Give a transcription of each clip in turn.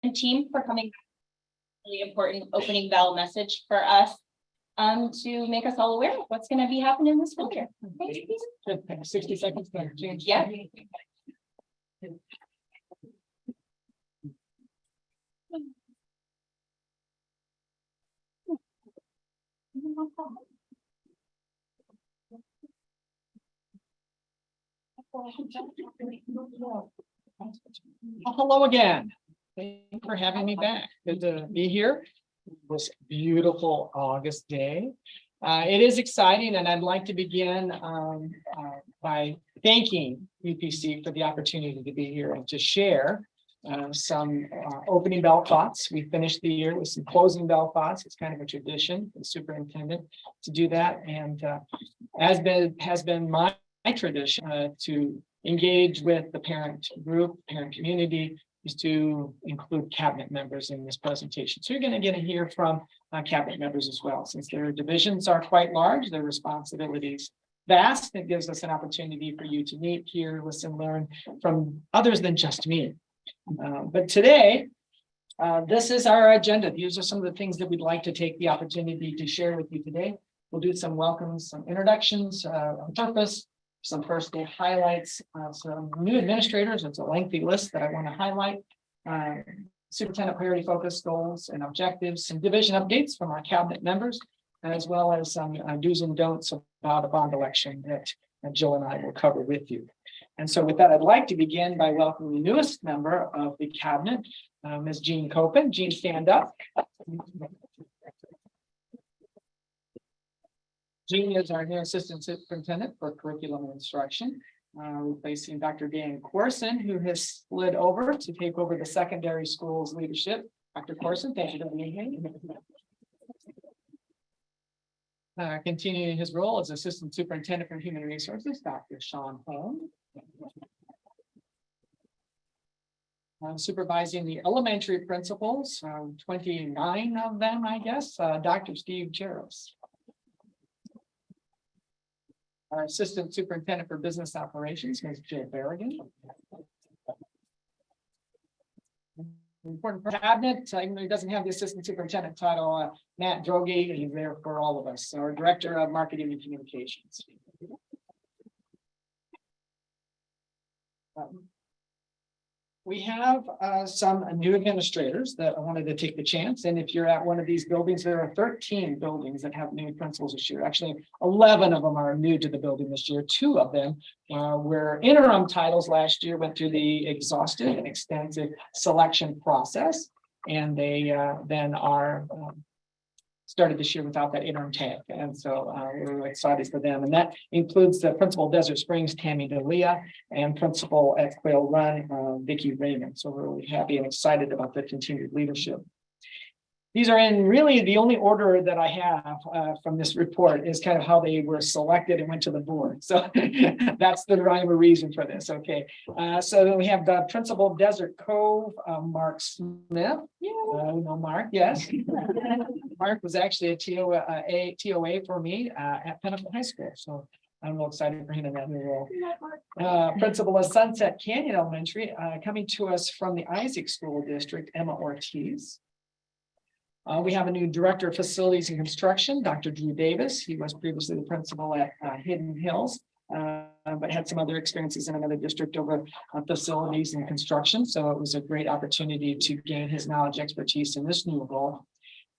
and team for coming. Really important opening bell message for us to make us all aware of what's going to be happening this winter. 60 seconds to change. Yeah. Hello again. Thank you for having me back. Good to be here this beautiful August day. It is exciting, and I'd like to begin by thanking UPC for the opportunity to be here and to share some opening bell thoughts. We finished the year with some closing bell thoughts. It's kind of a tradition for the superintendent to do that, and has been my tradition to engage with the parent group, parent community, is to include cabinet members in this presentation. So you're going to get to hear from cabinet members as well. Since their divisions are quite large, their responsibilities vast, it gives us an opportunity for you to meet, hear, listen, learn from others than just me. But today, this is our agenda. These are some of the things that we'd like to take the opportunity to share with you today. We'll do some welcomes, some introductions on purpose, some first day highlights, some new administrators. It's a lengthy list that I want to highlight. Superintendent priority focus goals and objectives, some division updates from our cabinet members, as well as some do's and don'ts about a bond election that Jill and I will cover with you. And so with that, I'd like to begin by welcoming the newest member of the cabinet, Ms. Jean Copen. Jean, stand up. Jean is our new assistant superintendent for curriculum and instruction, replacing Dr. Dan Corson, who has slid over to take over the secondary schools leadership. Dr. Corson, thank you for being here. Continuing his role as assistant superintendent for human resources, Dr. Sean Holm. Supervising the elementary principals, 29 of them, I guess, Dr. Steve Jaros. Our assistant superintendent for business operations, Ms. Jill Berrigan. Important for cabinet, even though he doesn't have the assistant superintendent title, Matt Droege, he's there for all of us. Our director of marketing and communications. We have some new administrators that I wanted to take the chance. And if you're at one of these buildings, there are 13 buildings that have new principals this year. Actually, 11 of them are new to the building this year. 2 of them were interim titles last year, went through the exhaustive and extensive selection process. And they then are started this year without that interim tag. And so we're really excited for them. And that includes the principal of Desert Springs, Tammy DeLea, and principal at Quail Run, Vicki Raymond. So we're really happy and excited about the continued leadership. These are in really the only order that I have from this report is kind of how they were selected and went to the board. So that's the rhyme or reason for this. Okay. So then we have the principal of Desert Cove, Mark Smith. You know Mark, yes. Mark was actually a TOA for me at Pinnacle High School. So I'm real excited for him in that new role. Principal of Sunset Canyon Elementary, coming to us from the Isaac School District, Emma Ortiz. We have a new director of facilities and construction, Dr. Drew Davis. He was previously the principal at Hidden Hills, but had some other experiences in another district over facilities and construction. So it was a great opportunity to gain his knowledge, expertise in this new role.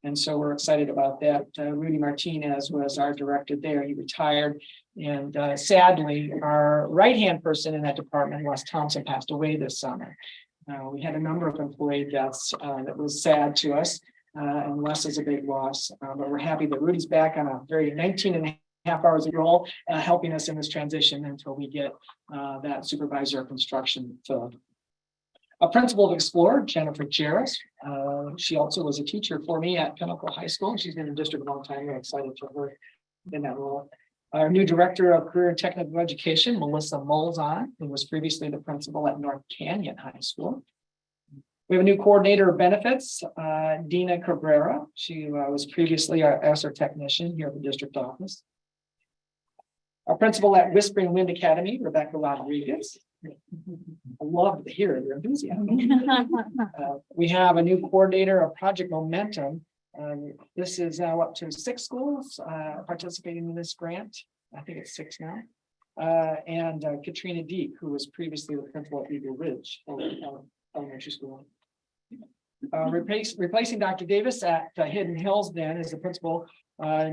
And so we're excited about that. Rudy Martinez was our director there. He retired. And sadly, our right-hand person in that department, Wes Thompson, passed away this summer. We had a number of employee deaths that was sad to us. And Wes is a big loss, but we're happy that Rudy's back on a very 19.5 hours a role, helping us in this transition until we get that supervisor of construction filled. A principal of Explorer, Jennifer Jaros. She also was a teacher for me at Pinnacle High School. She's been in the district a long time. We're excited for her in that role. Our new director of career and technical education, Melissa Molzon, who was previously the principal at North Canyon High School. We have a new coordinator of benefits, Dina Cabrera. She was previously our ESSER technician here at the district office. Our principal at Whispering Wind Academy, Rebecca Rodriguez. I love to hear your enthusiasm. We have a new coordinator of Project Momentum. This is now up to 6 schools participating in this grant. I think it's 6 now. And Katrina Deek, who was previously the principal at Eagle Ridge Elementary School. Replacing Dr. Davis at Hidden Hills then is the principal,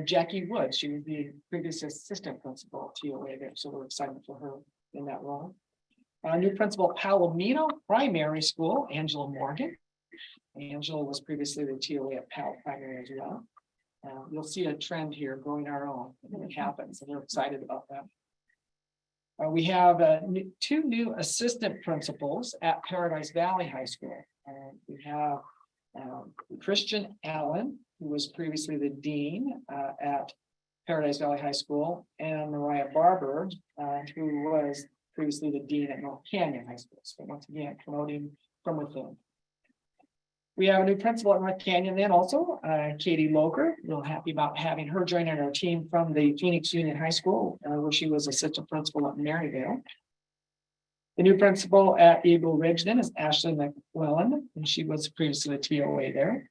Jackie Wood. She was the previous assistant principal at TOA there, so we're excited for her in that role. New principal Palomino Primary School, Angela Morgan. Angela was previously the TOA at Powell Primary as well. You'll see a trend here growing our own when it happens, and we're excited about that. We have 2 new assistant principals at Paradise Valley High School. We have Christian Allen, who was previously the dean at Paradise Valley High School, and Mariah Barber, who was previously the dean at North Canyon High School. So once again, promoting from within. We have a new principal at North Canyon then also, Katie Loker. Real happy about having her joining our team from the Phoenix Union High School, where she was assistant principal at Maryvale. The new principal at Eagle Ridge then is Ashley McClellan, and she was previously the TOA there.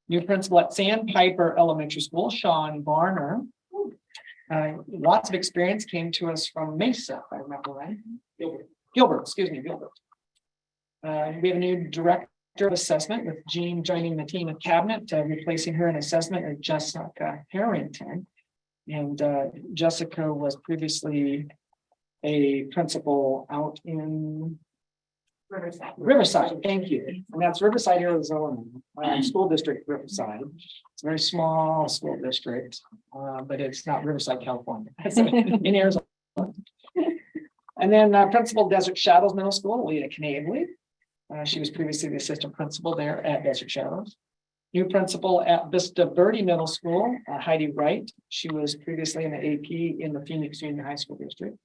New principal at Sandpiper Elementary School, Sean Varner. Lots of experience, came to us from Mesa, if I remember right. Gilbert. We have a new director of assessment with Jean joining the team of cabinet, replacing her in assessment as Jessica Harrington. And Jessica was previously a principal out in Riverside, thank you. And that's Riverside, Arizona, school district Riverside. It's a very small school district, but it's not Riverside, California. It's in Arizona. And then Principal Desert Shadows Middle School, Leah Knavely. She was previously the assistant principal there at Desert Shadows. New principal at Vista Verde Middle School, Heidi Wright. She was previously in the AP in the Phoenix Union High School District.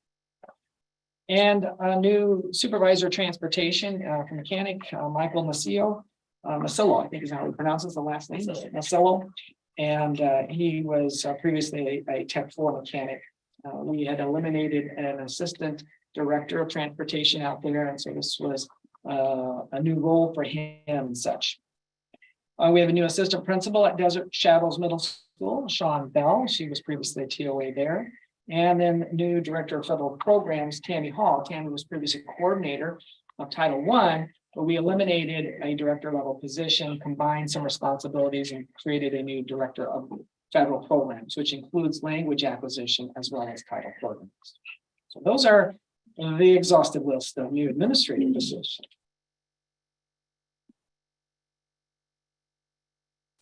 And a new supervisor of transportation for mechanic, Michael Masillo, I think is how he pronounces the last name, Masillo. And he was previously a Tech 4 mechanic. We had eliminated an assistant director of transportation out there, and so this was a new role for him and such. We have a new assistant principal at Desert Shadows Middle School, Sean Bell. She was previously a TOA there. And then new director of federal programs, Tammy Hall. Tammy was previously coordinator of Title I, but we eliminated a director level position, combined some responsibilities, and created a new director of federal programs, which includes language acquisition as well as title programs. So those are the exhaustive list of new administrative positions.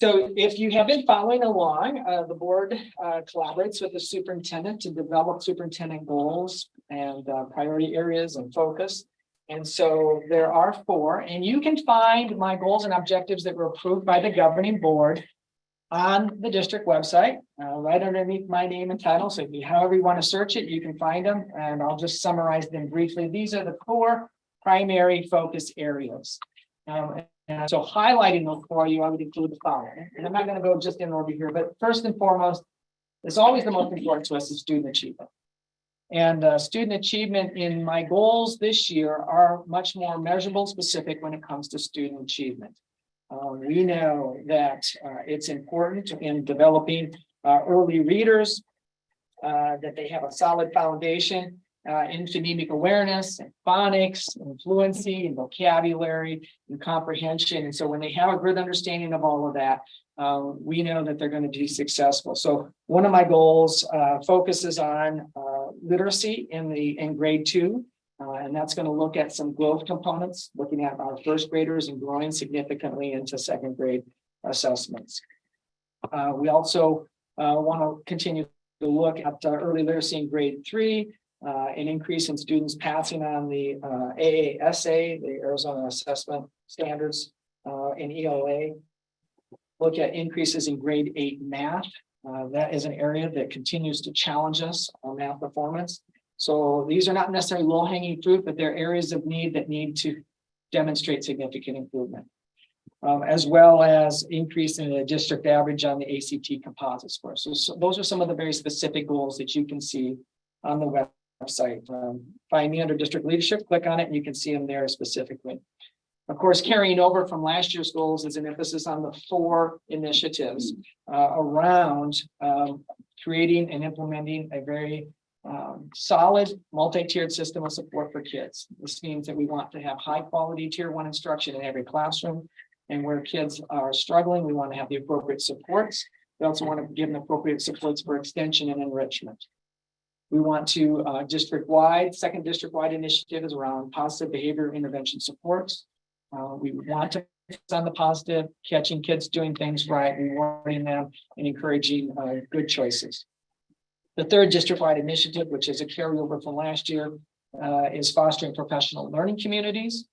So if you have been following along, the board collaborates with the superintendent to develop superintendent goals and priority areas and focus. And so there are 4, and you can find my goals and objectives that were approved by the governing board on the district website, right underneath my name and title. So if you, however you want to search it, you can find them, and I'll just summarize them briefly. These are the 4 primary focus areas. And so highlighting those for you, I would include the following. And I'm not going to go just in order here, but first and foremost, it's always the most important to us is student achievement. And student achievement in my goals this year are much more measurable, specific when it comes to student achievement. We know that it's important in developing early readers, that they have a solid foundation in phonemic awareness and phonics and fluency and vocabulary and comprehension. And so when they have a good understanding of all of that, we know that they're going to be successful. So one of my goals focuses on literacy in grade 2. And that's going to look at some growth components, looking at our first graders and growing significantly into second grade assessments. We also want to continue to look at early literacy in grade 3, an increase in students passing on the AASA, the Arizona Assessment Standards, in ELA. Look at increases in grade 8 math. That is an area that continues to challenge us on math performance. So these are not necessarily low-hanging fruit, but they're areas of need that need to demonstrate significant improvement, as well as increase in the district average on the ACT composite score. So those are some of the very specific goals that you can see on the website. Find me under district leadership, click on it, and you can see them there specifically. Of course, carrying over from last year's goals is an emphasis on the 4 initiatives around creating and implementing a very solid multi-tiered system of support for kids. This means that we want to have high quality tier 1 instruction in every classroom, and where kids are struggling, we want to have the appropriate supports. We also want to give them appropriate supports for extension and enrichment. We want to second district-wide initiative is around positive behavior intervention supports. We want to focus on the positive, catching kids doing things right, rewarding them, and encouraging good choices. The third district-wide initiative, which is a carryover from last year, is fostering professional learning communities.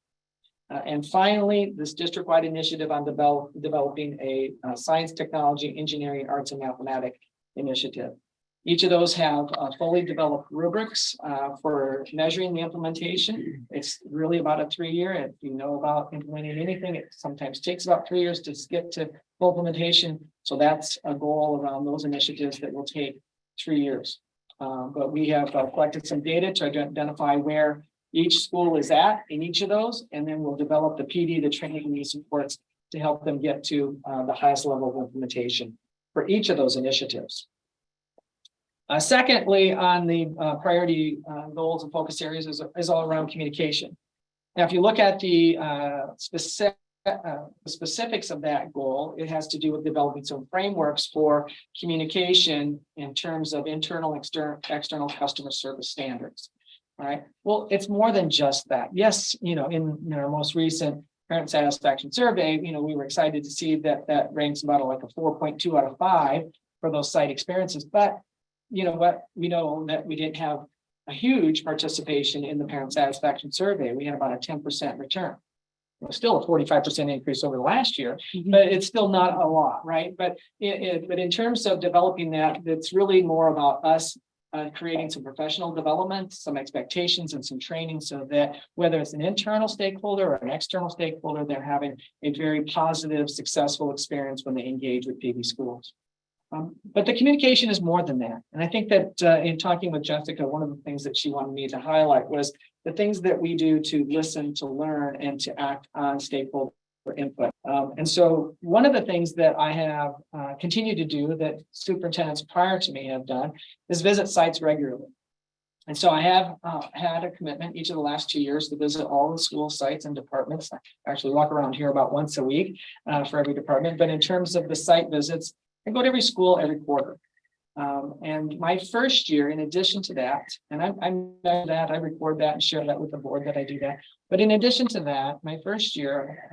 And finally, this district-wide initiative on developing a science, technology, engineering, arts, and mathematics initiative. Each of those have fully developed rubrics for measuring the implementation. It's really about a 3-year. If you know about implementing anything, it sometimes takes about 3 years to get to full implementation. So that's a goal around those initiatives that will take 3 years. But we have collected some data to identify where each school is at in each of those, and then we'll develop the PD, the training and these supports to help them get to the highest level of implementation for each of those initiatives. Secondly, on the priority goals and focus areas is all around communication. Now, if you look at the specifics of that goal, it has to do with developing some frameworks for communication in terms of internal, external customer service standards. All right. Well, it's more than just that. Yes, in our most recent parent satisfaction survey, we were excited to see that ranks about like a 4.2 out of 5 for those site experiences. But you know what? We know that we didn't have a huge participation in the parent satisfaction survey. We had about a 10% return. It was still a 45% increase over the last year, but it's still not a lot, right? But in terms of developing that, it's really more about us creating some professional development, some expectations, and some training, so that whether it's an internal stakeholder or an external stakeholder, they're having a very positive, successful experience when they engage with PV schools. But the communication is more than that. And I think that in talking with Jessica, one of the things that she wanted me to highlight was the things that we do to listen, to learn, and to act on stakeholder input. And so one of the things that I have continued to do that superintendents prior to me have done is visit sites regularly. And so I have had a commitment each of the last 2 years to visit all the school sites and departments. I actually walk around here about once a week for every department. But in terms of the site visits, I go to every school every quarter. And my first year, in addition to that, and I record that and share that with the board that I do that. But in addition to that, my first year,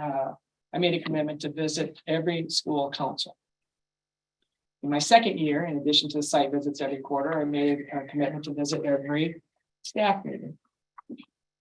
I made a commitment to visit every school council. In my second year, in addition to the site visits every quarter, I made a commitment to visit every staff meeting.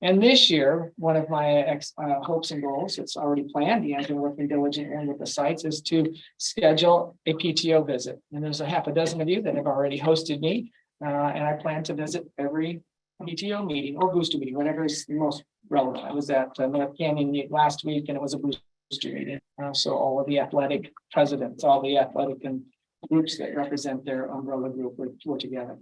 And this year, one of my hopes and goals, it's already planned, Deanne's been working diligently with the sites, is to schedule a PTO visit. And there's a half a dozen of you that have already hosted me, and I plan to visit every PTO meeting or booster meeting, whatever is most relevant. I was at North Canyon last week, and it was a booster meeting. So all of the athletic presidents, all the athletic and groups that represent their umbrella group were together.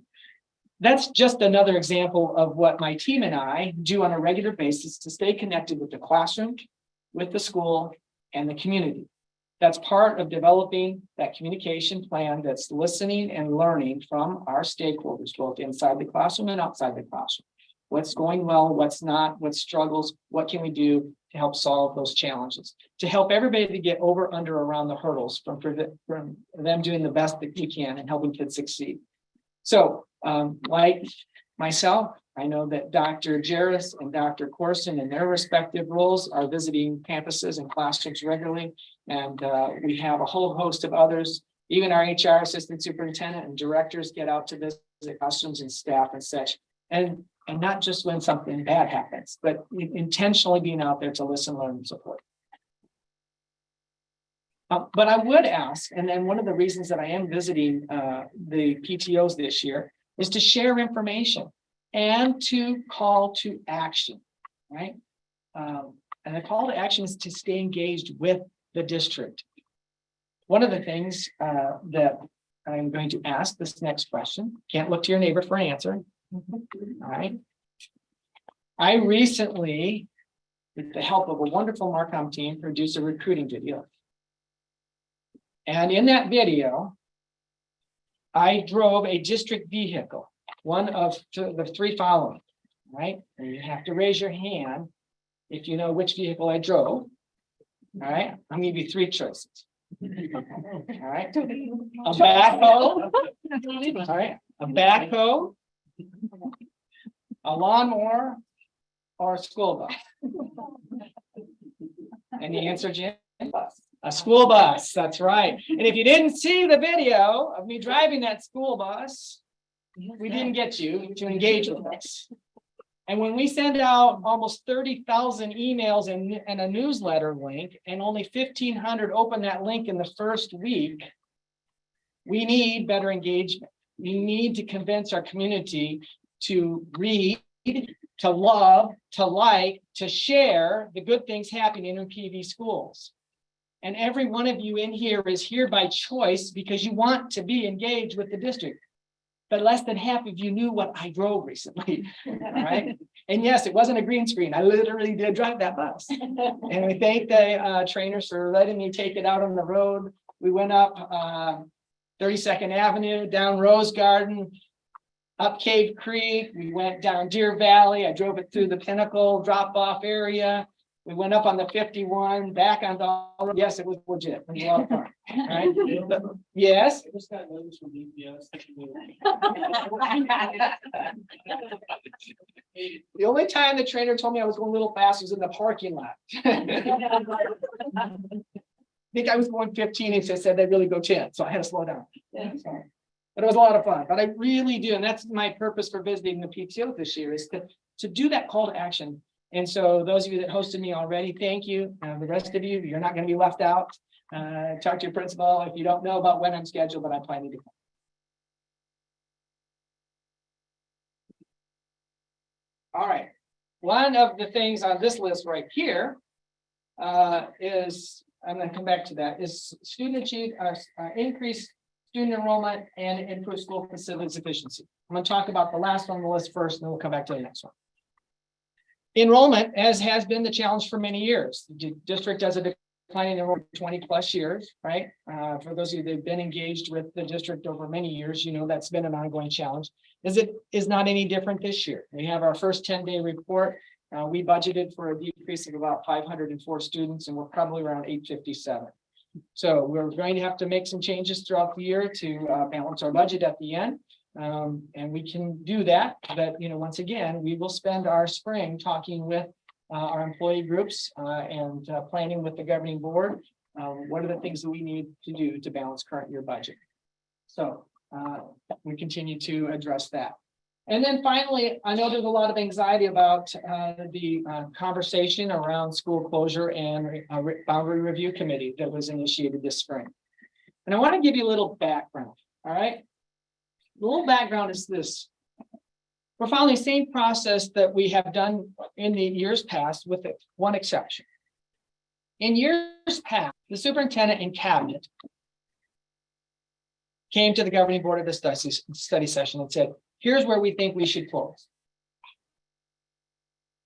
That's just another example of what my team and I do on a regular basis to stay connected with the classroom, with the school, and the community. That's part of developing that communication plan that's listening and learning from our stakeholders, both inside the classroom and outside the classroom. What's going well, what's not, what struggles, what can we do to help solve those challenges, to help everybody to get over, under, around the hurdles from them doing the best that we can and helping kids succeed. So like myself, I know that Dr. Jarris and Dr. Corson in their respective roles are visiting campuses and classrooms regularly. And we have a whole host of others, even our HR assistant superintendent and directors get out to visit classrooms and staff and such. And not just when something bad happens, but intentionally being out there to listen, learn, and support. But I would ask, and then one of the reasons that I am visiting the PTOs this year is to share information and to call to action, right? And the call to action is to stay engaged with the district. One of the things that I'm going to ask this next question, can't look to your neighbor for an answer, All right. I recently, with the help of a wonderful Marcom team, produced a recruiting video. And in that video, I drove a district vehicle, one of the three following, right? And you have to raise your hand if you know which vehicle I drove. All right, I'm gonna give you three choices. All right, a backhoe, all right, a backhoe, a lawnmower, or a school bus. And the answer, Jim? A school bus, that's right. And if you didn't see the video of me driving that school bus, we didn't get you to engage with us. And when we send out almost 30,000 emails and a newsletter link, and only 1,500 open that link in the first week, we need better engagement. We need to convince our community to read, to love, to like, to share the good things happening in PV schools. And every one of you in here is here by choice because you want to be engaged with the district. But less than half of you knew what I drove recently, all right? And yes, it wasn't a green screen. I literally did drive that bus. And we thank the trainers for letting me take it out on the road. We went up 32nd Avenue, down Rose Garden, up Cave Creek. We went down Deer Valley. I drove it through the Pinnacle drop-off area. We went up on the 51, back on the, yes, it was legit. It was a lot of fun. All right. Yes. I just got notice from BPS. The only time the trainer told me I was going a little fast was in the parking lot. I think I was going 15 and said they really go 10, so I had to slow down. So, but it was a lot of fun. But I really do, and that's my purpose for visiting the PTO this year, is to do that call to action. And so those of you that hosted me already, thank you. The rest of you, you're not going to be left out. Talk to your principal if you don't know about when I'm scheduled, but I plan to do. All right. One of the things on this list right here is, I'm going to come back to that, is increase student enrollment and improve school facilities efficiency. I'm going to talk about the last one on the list first, and then we'll come back to the next one. Enrollment, as has been the challenge for many years. The district does a declining enrollment 20 plus years, right? For those of you that have been engaged with the district over many years, you know that's been an ongoing challenge. It is not any different this year. We have our first 10-day report. We budgeted for a decrease of about 504 students, and we're probably around 857. So we're going to have to make some changes throughout the year to balance our budget at the end. And we can do that, but once again, we will spend our spring talking with our employee groups and planning with the governing board. What are the things that we need to do to balance current year budget? So we continue to address that. And then finally, I know there's a lot of anxiety about the conversation around school closure and boundary review committee that was initiated this spring. And I want to give you a little background, all right? The little background is this. We're following the same process that we have done in the years past, with one exception. In years past, the superintendent and cabinet came to the governing board of the study session and said, here's where we think we should close.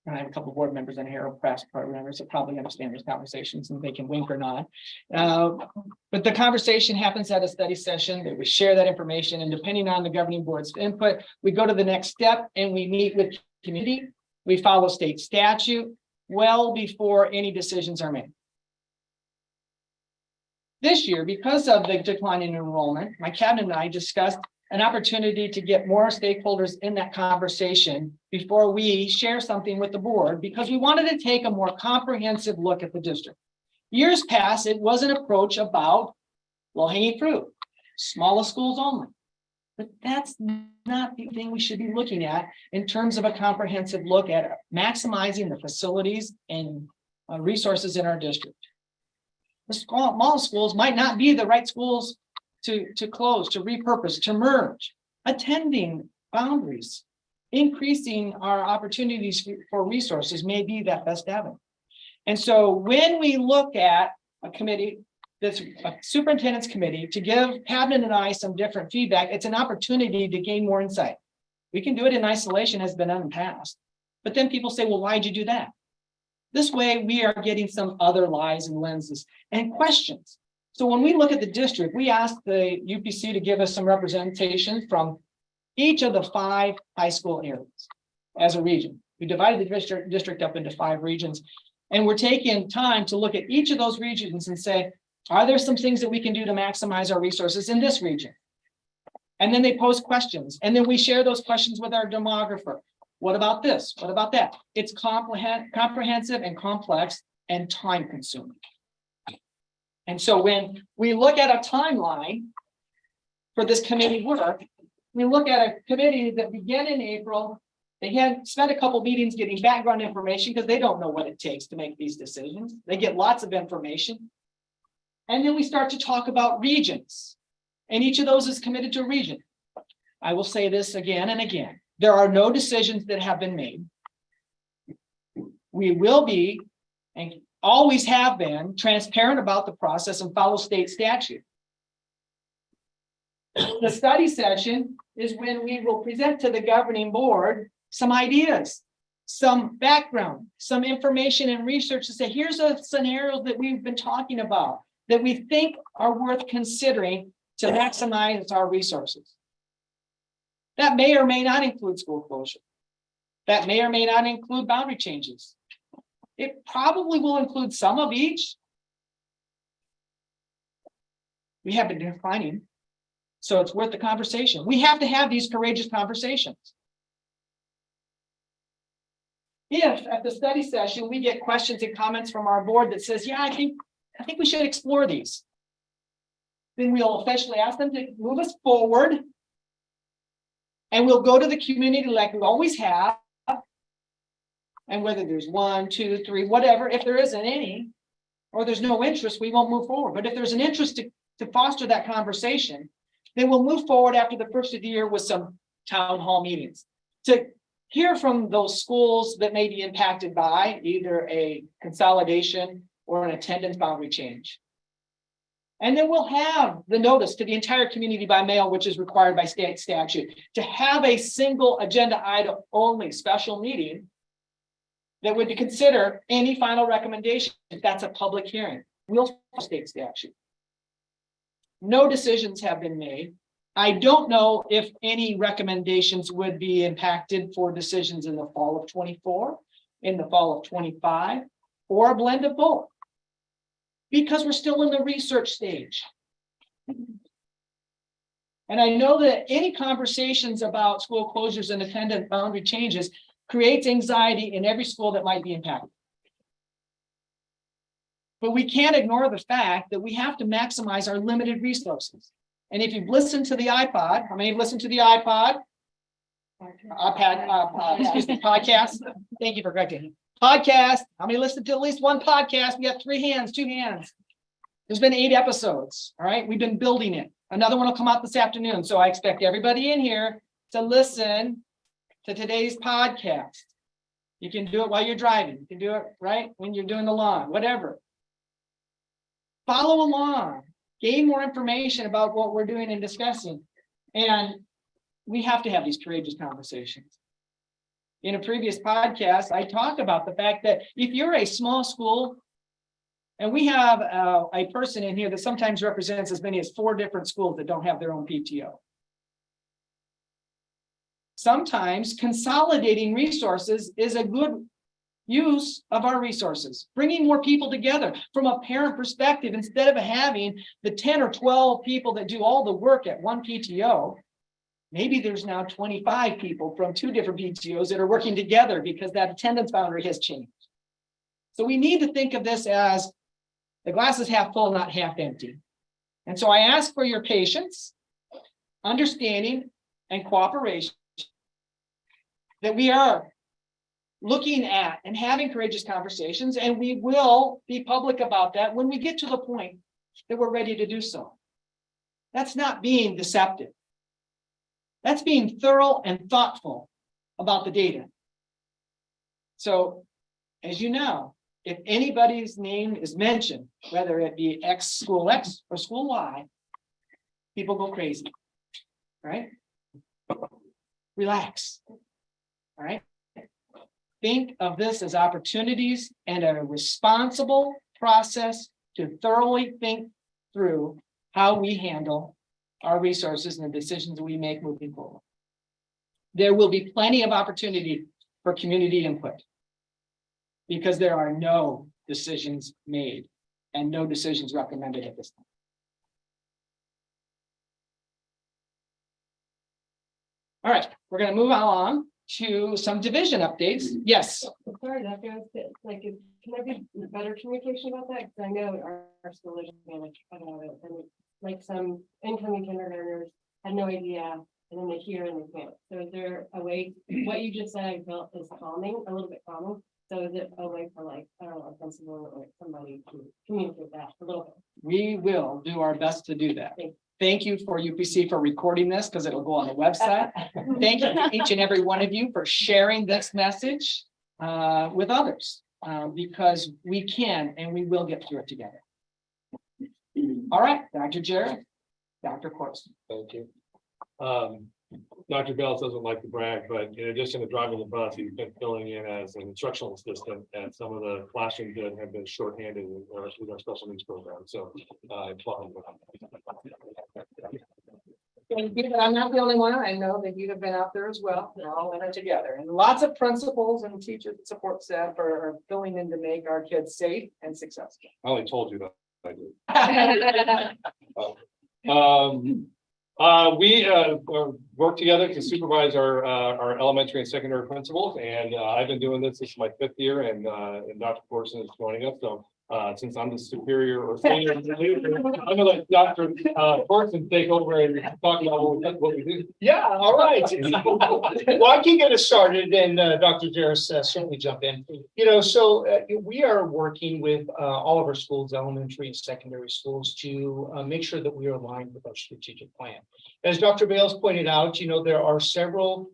And I have a couple of board members in here, press board members that probably understand these conversations and they can wink or nod. But the conversation happens at a study session that we share that information, and depending on the governing board's input, we go to the next step and we meet with community. We follow state statute well before any decisions are made. This year, because of the decline in enrollment, my cabinet and I discussed an opportunity to get more stakeholders in that conversation before we share something with the board, because we wanted to take a more comprehensive look at the district. Years past, it was an approach about low-hanging fruit, smallest schools only. But that's not the thing we should be looking at in terms of a comprehensive look at maximizing the facilities and resources in our district. The small schools might not be the right schools to close, to repurpose, to merge. Attending boundaries, increasing our opportunities for resources may be that best avenue. And so when we look at a committee, that's a superintendent's committee, to give cabinet and I some different feedback, it's an opportunity to gain more insight. We can do it in isolation, has been done in the past. But then people say, well, why'd you do that? This way we are getting some other lies and lenses and questions. So when we look at the district, we asked the UPC to give us some representation from each of the 5 high school areas as a region. We divided the district up into 5 regions, and we're taking time to look at each of those regions and say, are there some things that we can do to maximize our resources in this region? And then they pose questions, and then we share those questions with our demographer. What about this? What about that? It's comprehensive and complex and time consuming. And so when we look at a timeline for this committee work, we look at a committee that began in April. They had spent a couple meetings getting background information because they don't know what it takes to make these decisions. They get lots of information. And then we start to talk about regions. And each of those is committed to a region. I will say this again and again. There are no decisions that have been made. We will be, and always have been, transparent about the process and follow state statute. The study session is when we will present to the governing board some ideas, some background, some information and research to say, here's a scenario that we've been talking about that we think are worth considering to maximize our resources. That may or may not include school closure. That may or may not include boundary changes. It probably will include some of each. We have been defining, so it's worth the conversation. We have to have these courageous conversations. If at the study session, we get questions and comments from our board that says, yeah, I think we should explore these, then we'll officially ask them to move us forward. And we'll go to the community like we always have. And whether there's 1, 2, 3, whatever, if there isn't any, or there's no interest, we won't move forward. But if there's an interest to foster that conversation, then we'll move forward after the first of the year with some town hall meetings to hear from those schools that may be impacted by either a consolidation or an attendance boundary change. And then we'll have the notice to the entire community by mail, which is required by state statute, to have a single agenda item only special meeting that would consider any final recommendation if that's a public hearing. We'll follow state statute. No decisions have been made. I don't know if any recommendations would be impacted for decisions in the fall of 24, in the fall of 25, or a blend of both, because we're still in the research stage. And I know that any conversations about school closures and attendance boundary changes creates anxiety in every school that might be impacted. But we can't ignore the fact that we have to maximize our limited resources. And if you've listened to the iPod, how many have listened to the iPod? Podcast. Thank you for correcting. Podcast. How many listened to at least one podcast? We got 3 hands, 2 hands. There's been 8 episodes. All right. We've been building it. Another one will come out this afternoon. So I expect everybody in here to listen to today's podcast. You can do it while you're driving. You can do it right when you're doing the lawn, whatever. Follow along. Gain more information about what we're doing and discussing. And we have to have these courageous conversations. In a previous podcast, I talked about the fact that if you're a small school, and we have a person in here that sometimes represents as many as 4 different schools that don't have their own PTO. Sometimes consolidating resources is a good use of our resources, bringing more people together from a parent perspective. Instead of having the 10 or 12 people that do all the work at one PTO, maybe there's now 25 people from 2 different PTOs that are working together because that attendance boundary has changed. So we need to think of this as the glass is half full, not half empty. And so I ask for your patience, understanding, and cooperation that we are looking at and having courageous conversations, and we will be public about that when we get to the point that we're ready to do so. That's not being deceptive. That's being thorough and thoughtful about the data. So, as you know, if anybody's name is mentioned, whether it be school X or school Y, people go crazy, right? relax. All right. Think of this as opportunities and a responsible process to thoroughly think through how we handle our resources and the decisions we make moving forward. There will be plenty of opportunity for community input because there are no decisions made and no decisions recommended at this time. All right, we're going to move along to some division updates. Yes. Sorry, Dr. Like, can there be better communication about that? Because I know our school is like about it, and like some incoming kindergartners had no idea, and then they hear and they can't. So is there a way? What you just said, I felt is calming, a little bit calming. So is it a way for, like, I don't know, a principal or somebody to communicate that a little bit? We will do our best to do that. Thank you. Thank you for UPC for recording this because it'll go on the website. Thank you to each and every one of you for sharing this message with others because we can and we will get through it together. All right, Dr. Jarrett, Dr. Corson. Thank you. Dr. Bales doesn't like to brag, but in addition to driving the bus, he's been filling in as an instructional assistant at some of the classrooms that have been shorthanded with our special needs program. So I applaud him. Thank you, but I'm not the only one. I know that you have been out there as well. We're all in it together. And lots of principals and teachers and support staff are filling in to make our kids safe and successful. I only told you that I did. We work together to supervise our elementary and secondary principals, and I've been doing this. This is my 5th year, and Dr. Corson is joining us. So since I'm the superior or senior leader, I'm gonna let Dr. Corson take over and talk about what we do. Yeah, all right. Well, I can get us started, and Dr. Jarris certainly jump in. So we are working with all of our schools, elementary and secondary schools, to make sure that we are aligned with our strategic plan. As Dr. Bales pointed out, there are several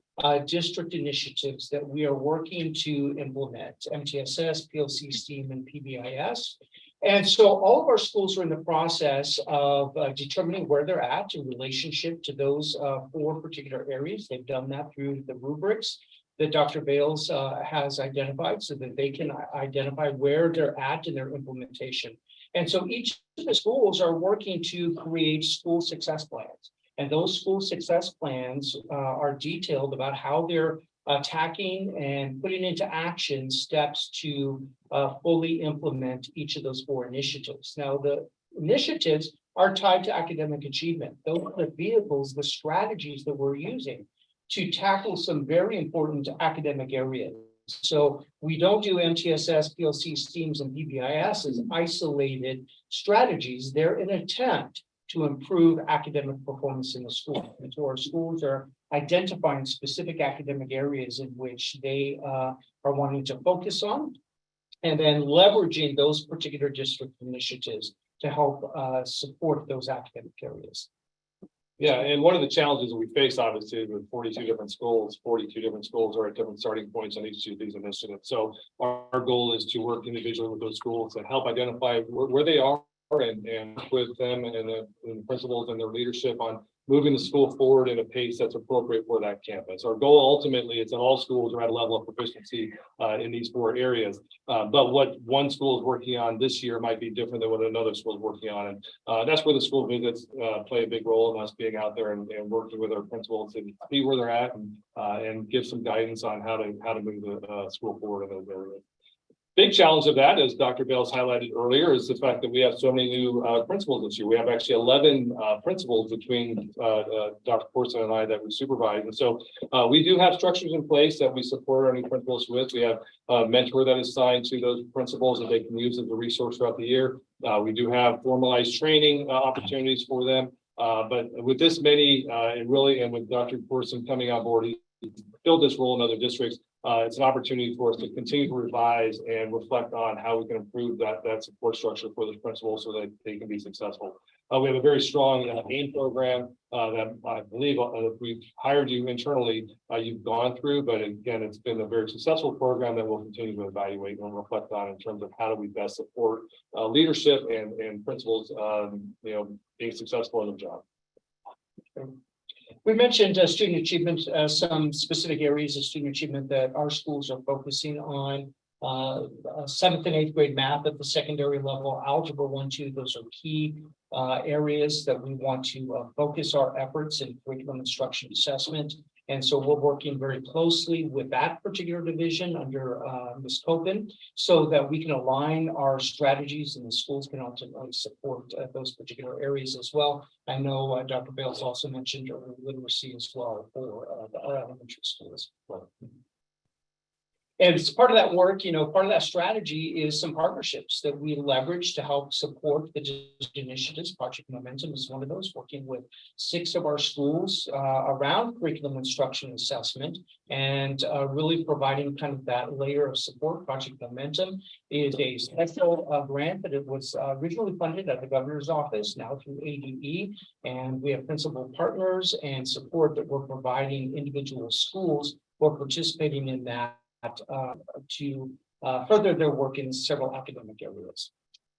district initiatives that we are working to implement: MTSS, PLC, STEAM, and PBIS. And so all of our schools are in the process of determining where they're at in relationship to those 4 particular areas. They've done that through the rubrics that Dr. Bales has identified so that they can identify where they're at in their implementation. And so each of the schools are working to create school success plans. And those school success plans are detailed about how they're attacking and putting into action steps to fully implement each of those 4 initiatives. Now, the initiatives are tied to academic achievement. Those are the vehicles, the strategies that we're using to tackle some very important academic areas. So we don't do MTSS, PLC, STEAMs, and PBIS as isolated strategies. They're an attempt to improve academic performance in the school. And so our schools are identifying specific academic areas in which they are wanting to focus on, and then leveraging those particular district initiatives to help support those academic areas. Yeah, and one of the challenges that we face, obviously, with 42 different schools are at different starting points on each of these initiatives. So our goal is to work individually with those schools and help identify where they are and with them and the principals and their leadership on moving the school forward at a pace that's appropriate for that campus. Our goal ultimately is that all schools are at a level of proficiency in these 4 areas. But what one school is working on this year might be different than what another school is working on. And that's where the school visits play a big role in us being out there and working with our principals to see where they're at and give some guidance on how to move the school forward in those areas. Big challenge of that, as Dr. Bales highlighted earlier, is the fact that we have so many new principals this year. We have actually 11 principals between Dr. Corson and I that we supervise. And so we do have structures in place that we support our new principals with. We have a mentor that is assigned to those principals that they can use as a resource throughout the year. We do have formalized training opportunities for them. But with this many, and with Dr. Corson coming on board, he filled this role in other districts. It's an opportunity for us to continue to revise and reflect on how we can improve that support structure for the principals so that they can be successful. We have a very strong AIM program that I believe we've hired you internally. You've gone through, but again, it's been a very successful program that we'll continue to evaluate and reflect on in terms of how do we best support leadership and principals, being successful in the job. We mentioned student achievement, some specific areas of student achievement that our schools are focusing on. 7th and 8th grade math at the secondary level, algebra 1, 2, those are key areas that we want to focus our efforts in curriculum instruction assessment. And so we're working very closely with that particular division under Ms. Copen so that we can align our strategies and the schools can ultimately support those particular areas as well. I know Dr. Bales also mentioned early literacy as well for our elementary schools. And as part of that work, part of that strategy is some partnerships that we leverage to help support the district initiatives. Project Momentum is one of those, working with 6 of our schools around curriculum instruction assessment and really providing kind of that layer of support. Project Momentum is a special grant that it was originally funded at the governor's office, now through ADE. And we have principal partners and support that we're providing individual schools who are participating in that to further their work in several academic areas.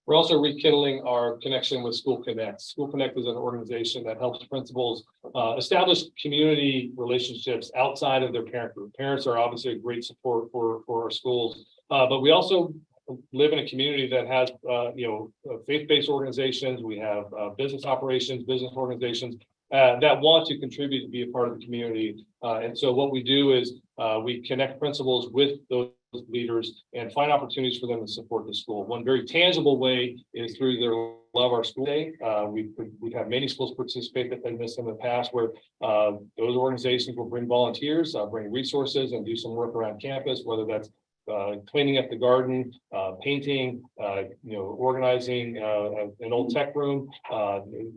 We're also rekindling our connection with School Connect. School Connect is an organization that helps principals establish community relationships outside of their parent group. Parents are obviously a great support for our schools, but we also live in a community that has faith-based organizations. We have business operations, business organizations that want to contribute to be a part of the community. And so what we do is we connect principals with those leaders and find opportunities for them to support the school. One very tangible way is through their Love Our School Day. We've had many schools participate that they've missed in the past where those organizations will bring volunteers, bring resources and do some work around campus, whether that's cleaning up the garden, painting, organizing an old tech room.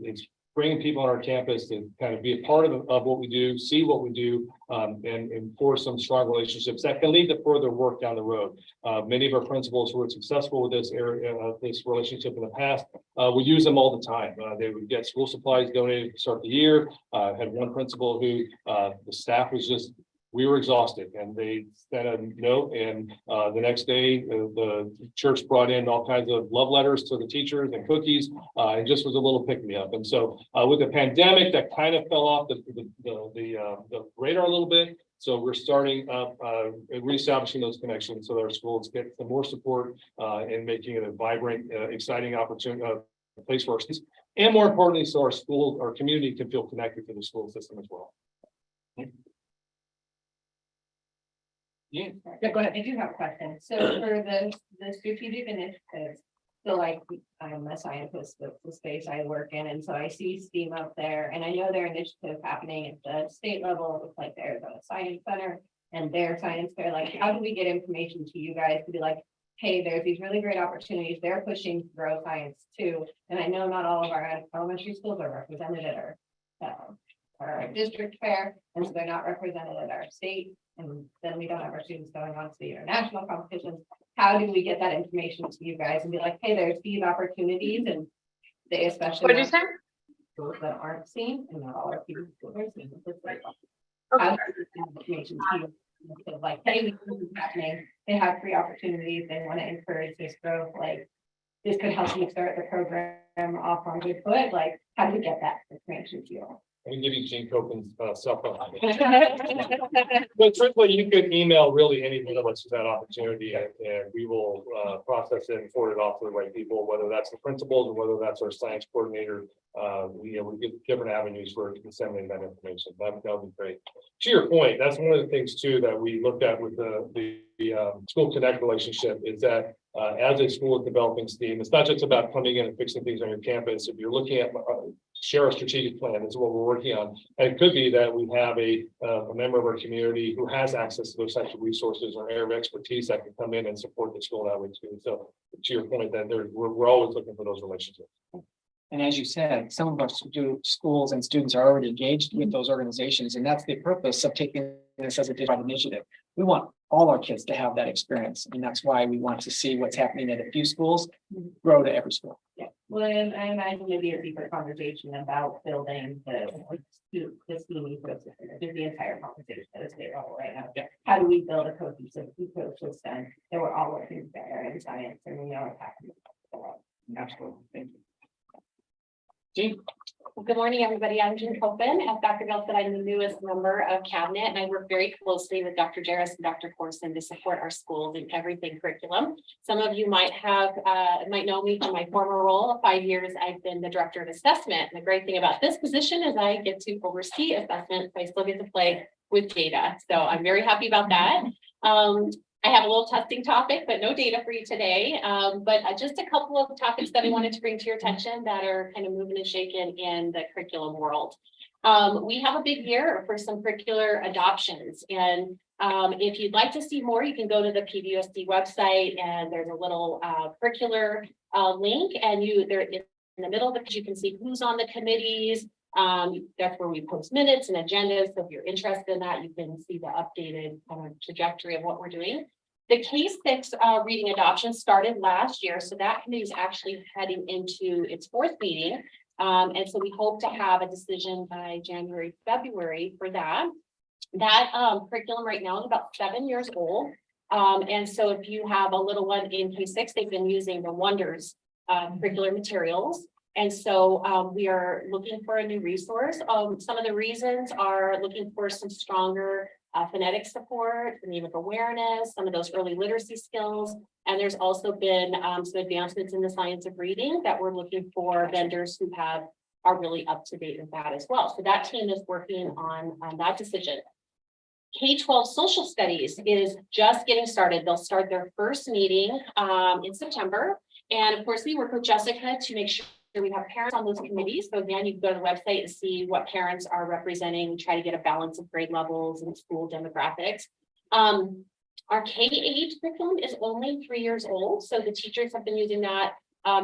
It's bringing people on our campus to kind of be a part of what we do, see what we do, and forge some strong relationships that can lead to further work down the road. Many of our principals who were successful with this area, this relationship in the past, we use them all the time. They would get school supplies donated to start the year. I had one principal who the staff was just, we were exhausted and they sent a note and the next day the church brought in all kinds of love letters to the teachers and cookies and just was a little pick me up. And so with the pandemic that kind of fell off the radar a little bit. So we're starting reestablishing those connections so that our schools get some more support and making it a vibrant, exciting opportunity, place for our students. And more importantly, so our community can feel connected to the school system as well. Yeah, go ahead. I do have a question. So for the strategic initiatives, so like I'm a scientist with the space I work in, and so I see STEAM up there, and I know there are initiatives happening at the state level with like the Arizona Science Center and their science fair. Like, how do we get information to you guys to be like, hey, there's these really great opportunities. They're pushing to grow science too. And I know not all of our elementary schools are represented at our district fair, and so they're not represented at our state. And then we don't have our students going on to the international competitions. How do we get that information to you guys and be like, hey, there's these opportunities, and they especially What did you say? those that aren't seen, and not all our people are seen. Okay. How do we get information to you? Like, hey, this is happening. They have free opportunities. They want to encourage this growth. Like, this could help you start the program off on good foot. Like, how do we get that information to you all? I can give you Gene Copen's cell phone. But truthfully, you could email really any one of us with that opportunity and we will process it and forward it off to the right people, whether that's the principals or whether that's our science coordinator. We get different avenues for disseminating that information. That would be great. To your point, that's one of the things too that we looked at with the School Connect relationship is that as a school is developing STEAM, it's not just about coming in and fixing things on your campus. If you're looking at share a strategic plan, this is what we're working on. And it could be that we have a member of our community who has access to those types of resources or area of expertise that can come in and support the school that way too. So to your point, that we're always looking for those relationships. And as you said, some of our schools and students are already engaged with those organizations, and that's the purpose of taking this as a district initiative. We want all our kids to have that experience, and that's why we want to see what's happening at a few schools grow to every school. Yeah, well, and I imagine maybe a deeper conversation about building the STEAM ecosystem. There's the entire conversation at a state level right now. Yeah. How do we build a cohesive ecosystem that we're all working together in science and we know what's happening? Absolutely. Thank you. Gene? Good morning, everybody. I'm Jean Copen. As Dr. Bell said, I'm the newest member of cabinet, and I work very closely with Dr. Jarris and Dr. Corson to support our schools in everything curriculum. Some of you might know me from my former role of 5 years. I've been the director of assessment. And the great thing about this position is I get to oversee assessment, so I still get to play with data. So I'm very happy about that. I have a little testing topic, but no data for you today. But just a couple of topics that I wanted to bring to your attention that are kind of moving and shaking in the curriculum world. We have a big year for some curricular adoptions. And if you'd like to see more, you can go to the PVSD website and there's a little curricular link, and there in the middle of it, you can see who's on the committees. That's where we post minutes and agendas. So if you're interested in that, you can see the updated kind of trajectory of what we're doing. The K-6 reading adoption started last year. So that committee is actually heading into its 4th meeting. And so we hope to have a decision by January, February for that. That curriculum right now is about 7 years old. And so if you have a little one in K-6, they've been using the Wonders curricular materials. And so we are looking for a new resource. Some of the reasons are looking for some stronger phonetic support, phonemic awareness, some of those early literacy skills. And there's also been some advancements in the science of reading that we're looking for vendors who are really up to date with that as well. So that team is working on that decision. K-12 social studies is just getting started. They'll start their first meeting in September. And of course, we work with Jessica to make sure we have parents on those committees. So again, you can go to the website and see what parents are representing, try to get a balance of grade levels and school demographics. Our K-8 curriculum is only 3 years old. So the teachers have been using that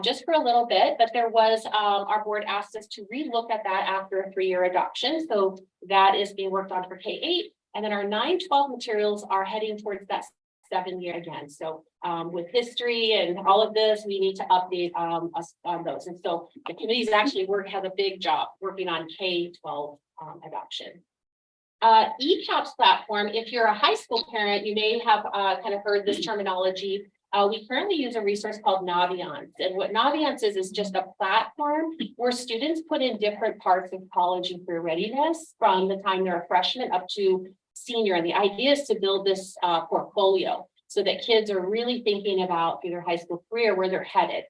just for a little bit, but there was, our board asked us to relook at that after a 3-year adoption. So that is being worked on for K-8. And then our 9-12 materials are heading towards that 7-year again. So with history and all of this, we need to update us on those. And so the committees actually have a big job working on K-12 adoption. ECAPS platform, if you're a high school parent, you may have kind of heard this terminology. We currently use a resource called Naviance. And what Naviance is just a platform where students put in different parts of college and career readiness from the time they're a freshman up to senior. And the idea is to build this portfolio so that kids are really thinking about through their high school career where they're headed.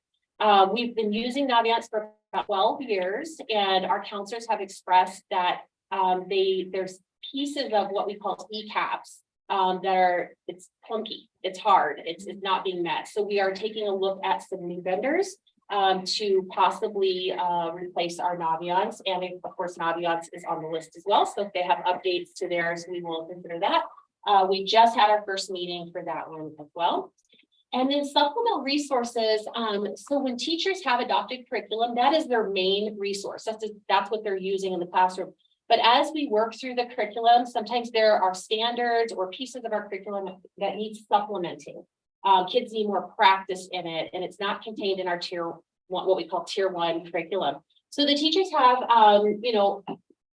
We've been using Naviance for about 12 years, and our counselors have expressed that there's pieces of what we call ECAPS it's clunky, it's hard, it's not being met. So we are taking a look at some new vendors to possibly replace our Naviance. And of course, Naviance is on the list as well. So if they have updates to theirs, we will consider that. We just had our first meeting for that one as well. And then supplemental resources. So when teachers have adopted curriculum, that is their main resource. That's what they're using in the classroom. But as we work through the curriculum, sometimes there are standards or pieces of our curriculum that need supplementing. Kids need more practice in it, and it's not contained in our tier one, what we call tier 1 curriculum. So the teachers have,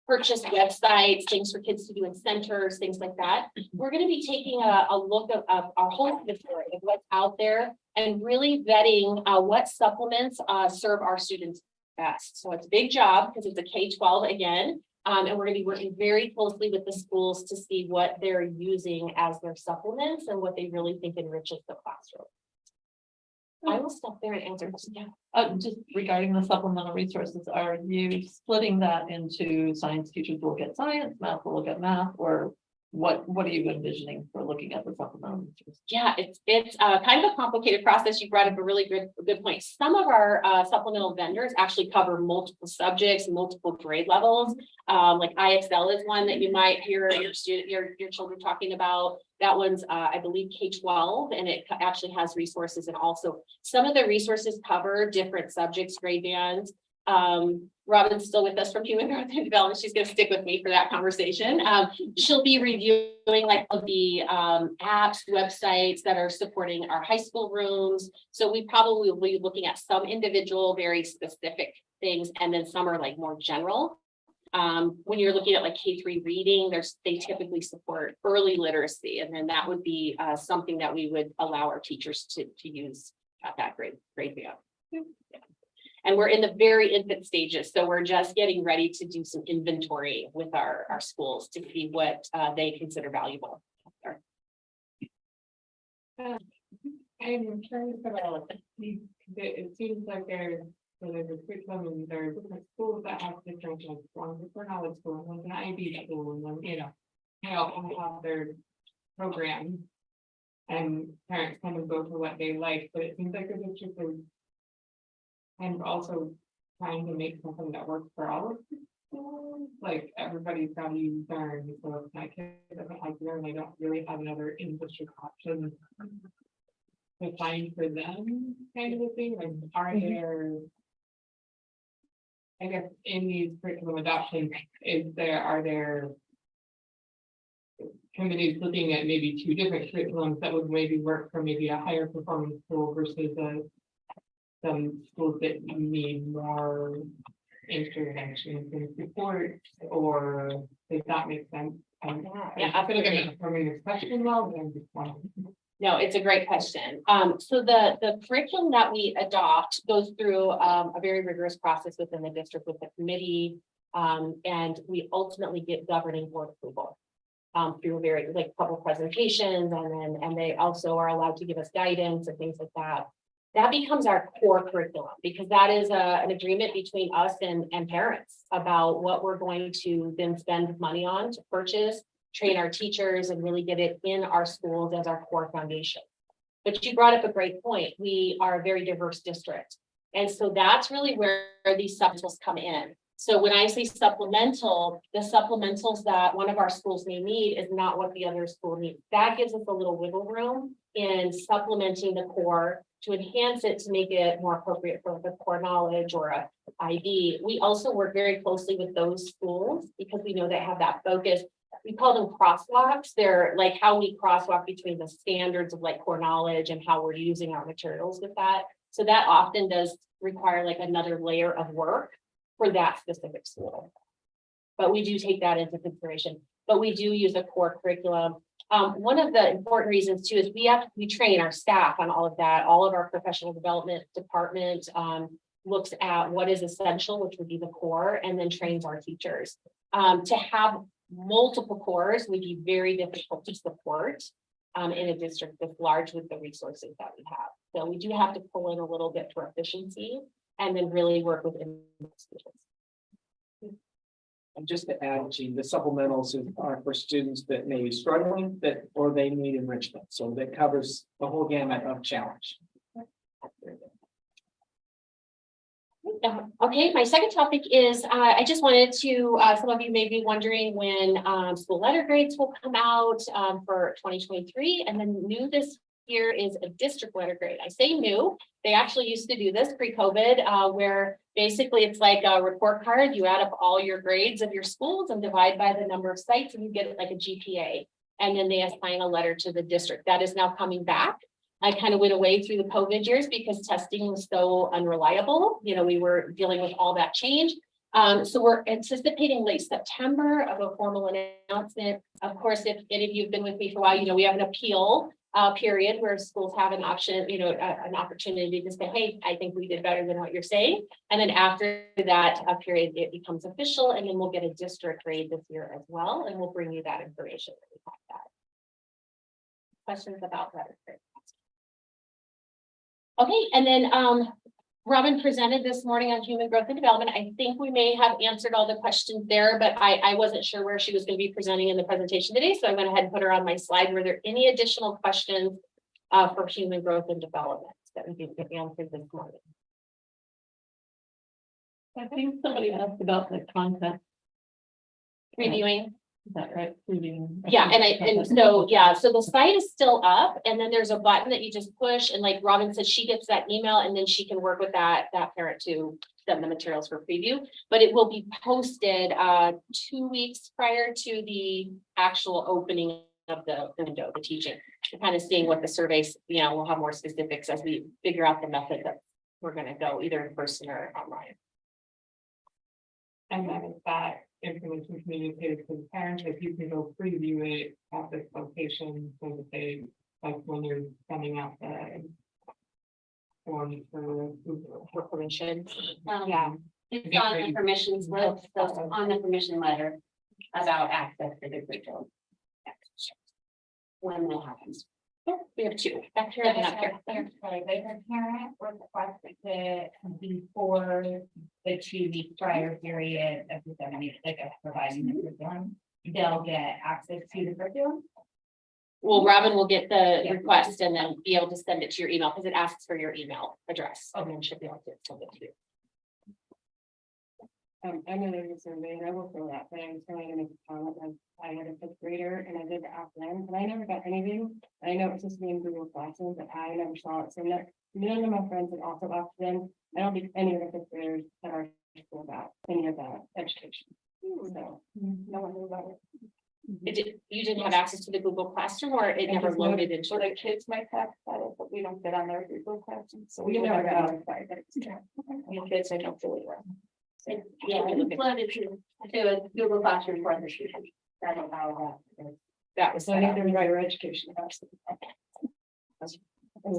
purchased websites, things for kids to do in centers, things like that. We're going to be taking a look of our whole inventory of what's out there and really vetting what supplements serve our students best. So it's a big job because it's a K-12 again. And we're going to be working very closely with the schools to see what they're using as their supplements and what they really think enriches the classroom. I will stop there and answer questions. Yeah. Just regarding the supplemental resources, are you splitting that into science teachers will look at science, math will look at math, or what are you envisioning for looking at the supplemental resources? Yeah, it's kind of a complicated process. You brought up a really good point. Some of our supplemental vendors actually cover multiple subjects, multiple grade levels. Like IXL is one that you might hear your children talking about. That one's I believe K-12, and it actually has resources, and also some of the resources cover different subjects, grade bands. Robin's still with us from Human Growth and Development. She's going to stick with me for that conversation. She'll be reviewing like the apps, websites that are supporting our high school rooms. So we probably will be looking at some individual, very specific things, and then some are like more general. When you're looking at like K-3 reading, they typically support early literacy, and then that would be something that we would allow our teachers to use at that grade band. Yeah. And we're in the very infant stages, so we're just getting ready to do some inventory with our schools to see what they consider valuable. I'm curious about these, it seems like there's a curriculum and there are different schools that have different, like, one for knowledge school, one's an IB school, and then, they all have their program. And parents kind of go for what they like, but it seems like there's a different. And also trying to make something that works for all of the schools, like everybody's got to use Learn, so if my kid doesn't like Learn, they don't really have another English option to find for them, kind of a thing, like, are there, I guess, in these curriculum adoptions, are there committees looking at maybe two different curriculums that would maybe work for maybe a higher performing school versus some schools that need more intervention and support, or does that make sense? Yeah, I feel like I'm not forming this question well, but I'm just wondering. No, it's a great question. So the curriculum that we adopt goes through a very rigorous process within the district with the committee. And we ultimately get governing board approval through very like public presentations, and they also are allowed to give us guidance and things like that. That becomes our core curriculum because that is an agreement between us and parents about what we're going to then spend money on to purchase, train our teachers, and really get it in our schools as our core foundation. But you brought up a great point. We are a very diverse district. And so that's really where these supplementals come in. So when I say supplemental, the supplementals that one of our schools may need is not what the other school needs. That gives us a little wiggle room in supplementing the core to enhance it to make it more appropriate for the core knowledge or a IB. We also work very closely with those schools because we know they have that focus. We call them crosswalks. They're like how we crosswalk between the standards of like core knowledge and how we're using our materials with that. So that often does require like another layer of work for that specific school. But we do take that into consideration, but we do use a core curriculum. One of the important reasons too is we train our staff on all of that. All of our professional development department looks at what is essential, which would be the core, and then trains our teachers. To have multiple cores would be very difficult to support in a district this large with the resources that we have. So we do have to pull in a little bit for efficiency and then really work with students. And just to add, Gene, the supplementals are for students that may be struggling or they need enrichment. So that covers the whole gamut of challenge. Okay, my second topic is I just wanted to, some of you may be wondering when school letter grades will come out for 2023, and then new this year is a district letter grade. I say new, they actually used to do this pre-COVID where basically it's like a report card. You add up all your grades of your schools and divide by the number of sites and you get it like a GPA. And then they assign a letter to the district. That is now coming back. I kind of went away through the COVID years because testing was so unreliable. You know, we were dealing with all that change. So we're anticipating late September of a formal announcement. Of course, if any of you have been with me for a while, you know, we have an appeal period where schools have an option, you know, an opportunity to say, hey, I think we did better than what you're saying. And then after that period, it becomes official, and then we'll get a district grade this year as well. And we'll bring you that information. We have that. Questions about that? Okay, and then Robin presented this morning on human growth and development. I think we may have answered all the questions there, but I wasn't sure where she was going to be presenting in the presentation today. So I went ahead and put her on my slide. Were there any additional questions for human growth and development that we didn't get answered this morning? I think somebody asked about the content. Reviewing. Is that right? Reviewing. Yeah, so the site is still up, and then there's a button that you just push, and like Robin said, she gets that email, and then she can work with that parent to send the materials for preview. But it will be posted 2 weeks prior to the actual opening of the window, the teaching, kind of seeing what the surveys, you know, we'll have more specifics as we figure out the method that we're going to go either in person or online. And then is that information communicated to the parents, if you can go preview it at this location, so that they, like when you're sending out the form for permission. Yeah, it's on the permissions list, so it's on the permission letter about access to the curriculum. When that happens. Oh, we have two, back here and up here. Sorry, but her parent requested it before the 2 week prior period of the 70, like of providing the curriculum. They'll get access to the curriculum. Well, Robin will get the request and then be able to send it to your email, because it asks for your email address, and then she'll be able to send it to you. I know there's a survey, and I will fill that, but I was going to make a comment, I had a 5th grader, and I did ask them, but I never got anything. I know it's supposed to be in Google Classroom, but I never saw it, so none of my friends had also asked them. I don't think any of the 5th graders at our school got any of that education, so no one knew about it. You didn't have access to the Google Classroom, or it never just loaded into So the kids might have that, but we don't get on their Google Classroom, so We never got notified. the kids I don't really well. Yeah, we look at- Flooded to a Google Classroom for the students. That's how that was. So I think there's higher education. Let's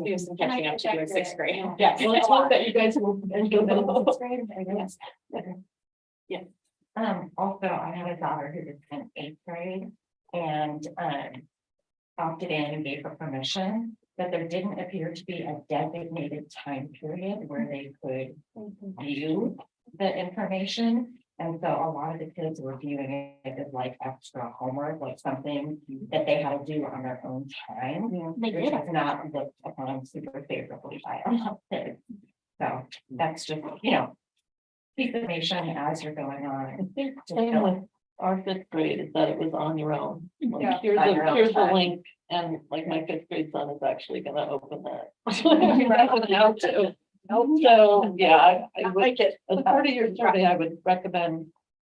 do some catching up to do in 6th grade. Yeah, well, let's hope that you guys will. And go back to 6th grade, I guess. Also, I have a daughter who is in 8th grade and opted in and gave her permission, but there didn't appear to be a designated time period where they could view the information. And so a lot of the kids were viewing it as like extra homework, like something that they had to do on their own time. They Which did. was not looked upon super favorably by a lot of kids. So that's just, piece of information as you're going on. Same with our 5th grade, is that it was on your own. Like, Yeah. Here's On your a, own here's a time. link, and like my 5th grade son is actually gonna open that. Now too. So, yeah, I would, as part of your survey, I would recommend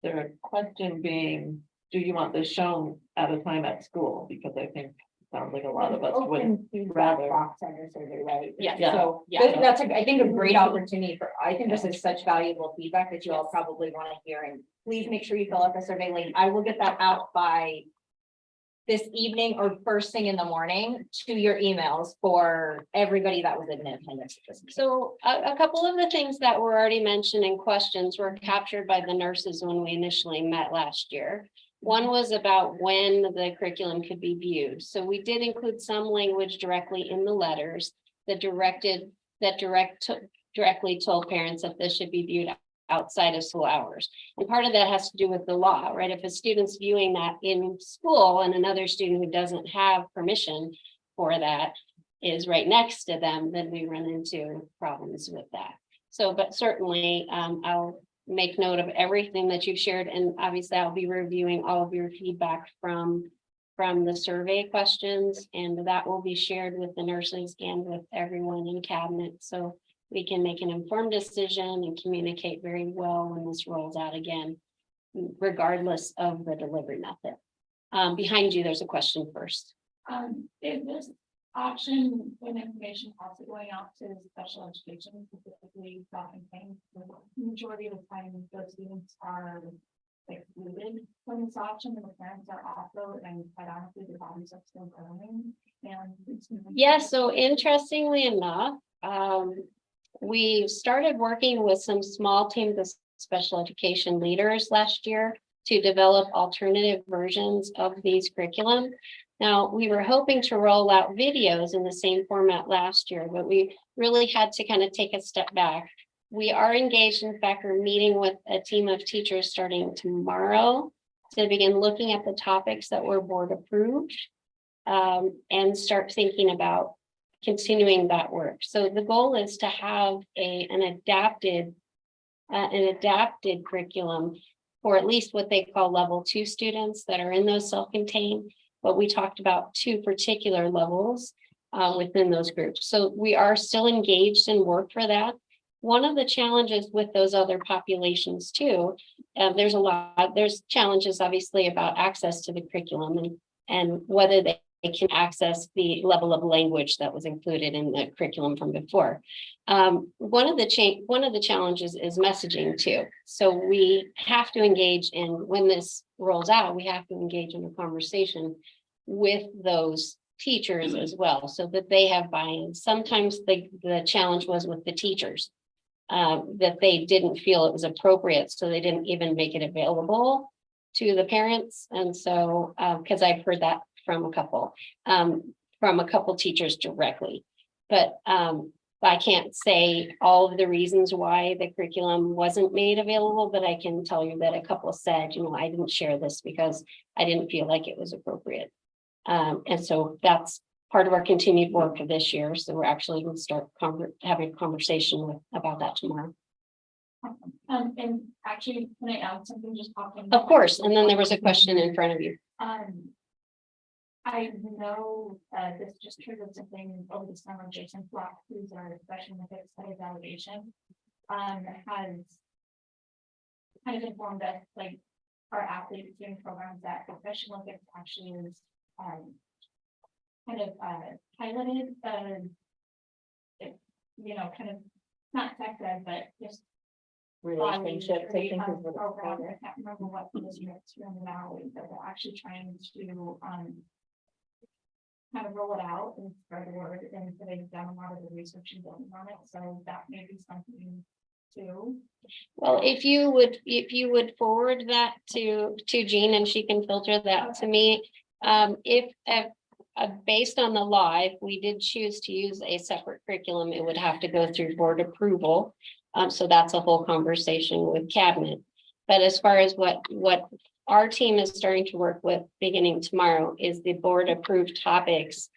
the question being, do you want this shown at a time at school? Because I think it sounds like a lot of us would rather. Box under survey, right? Yeah. Yeah. So Yeah. that's, I think, a great opportunity for, I think this is such valuable feedback that you all probably want to hear, and please make sure you fill out the survey link. I will get that out by this evening or first thing in the morning to your emails for everybody that was in attendance. So a couple of the things that were already mentioned in questions were captured by the nurses when we initially met last year. One was about when the curriculum could be viewed. So we did include some language directly in the letters that directly told parents that this should be viewed outside of school hours. And part of that has to do with the law, right? If a student's viewing that in school and another student who doesn't have permission for that is right next to them, then we run into problems with that. So, but certainly, I'll make note of everything that you've shared, and obviously I'll be reviewing all of your feedback from the survey questions, and that will be shared with the nurses and with everyone in cabinet. So we can make an informed decision and communicate very well when this rolls out again, regardless of the delivery method. Behind you, there's a question first. Is this option with information also going out to special education, specifically self-contained? The majority of the time, those students are excluded from this option, and the parents are also, and quite honestly, the bodies are still growing. And Yeah, so interestingly enough, we started working with some small teams of special education leaders last year to develop alternative versions of these curriculum. Now, we were hoping to roll out videos in the same format last year, but we really had to kind of take a step back. We are engaged, in fact, we're meeting with a team of teachers starting tomorrow to begin looking at the topics that were board approved and start thinking about continuing that work. So the goal is to have an adapted curriculum for at least what they call level 2 students that are in those self-contained. But we talked about 2 particular levels within those groups. So we are still engaged in work for that. One of the challenges with those other populations too, there's challenges obviously about access to the curriculum and whether they can access the level of language that was included in the curriculum from before. One of the challenges is messaging too. So we have to engage in, when this rolls out, we have to engage in a conversation with those teachers as well, so that they have buy-in. Sometimes the challenge was with the teachers. That they didn't feel it was appropriate, so they didn't even make it available to the parents. And so, because I've heard that from a couple teachers directly. But I can't say all of the reasons why the curriculum wasn't made available, but I can tell you that a couple said, you know, I didn't share this because I didn't feel like it was appropriate. And so that's part of our continued work for this year. So we're actually going to start having a conversation about that tomorrow. And actually, can I add something just popping? Of course. And then there was a question in front of you. I know this just triggered something over the summer. Jason Flock, who's our special Olympics study delegation, has kind of informed us, like, our athletes doing programs that the Special Olympics actually is kind of piloted, you know, kind of not tech ed, but just Relationships, I think is what it's program. called. I can't remember what it is next year in the valley, but they're actually trying to kind of roll it out and spread the word, and so they've done a lot of the research and building on it, so that may be something too. Well, if you would forward that to Jean, and she can filter that to me. If based on the law, if we did choose to use a separate curriculum, it would have to go through board approval. So that's a whole conversation with cabinet. But as far as what our team is starting to work with beginning tomorrow is the board approved topics.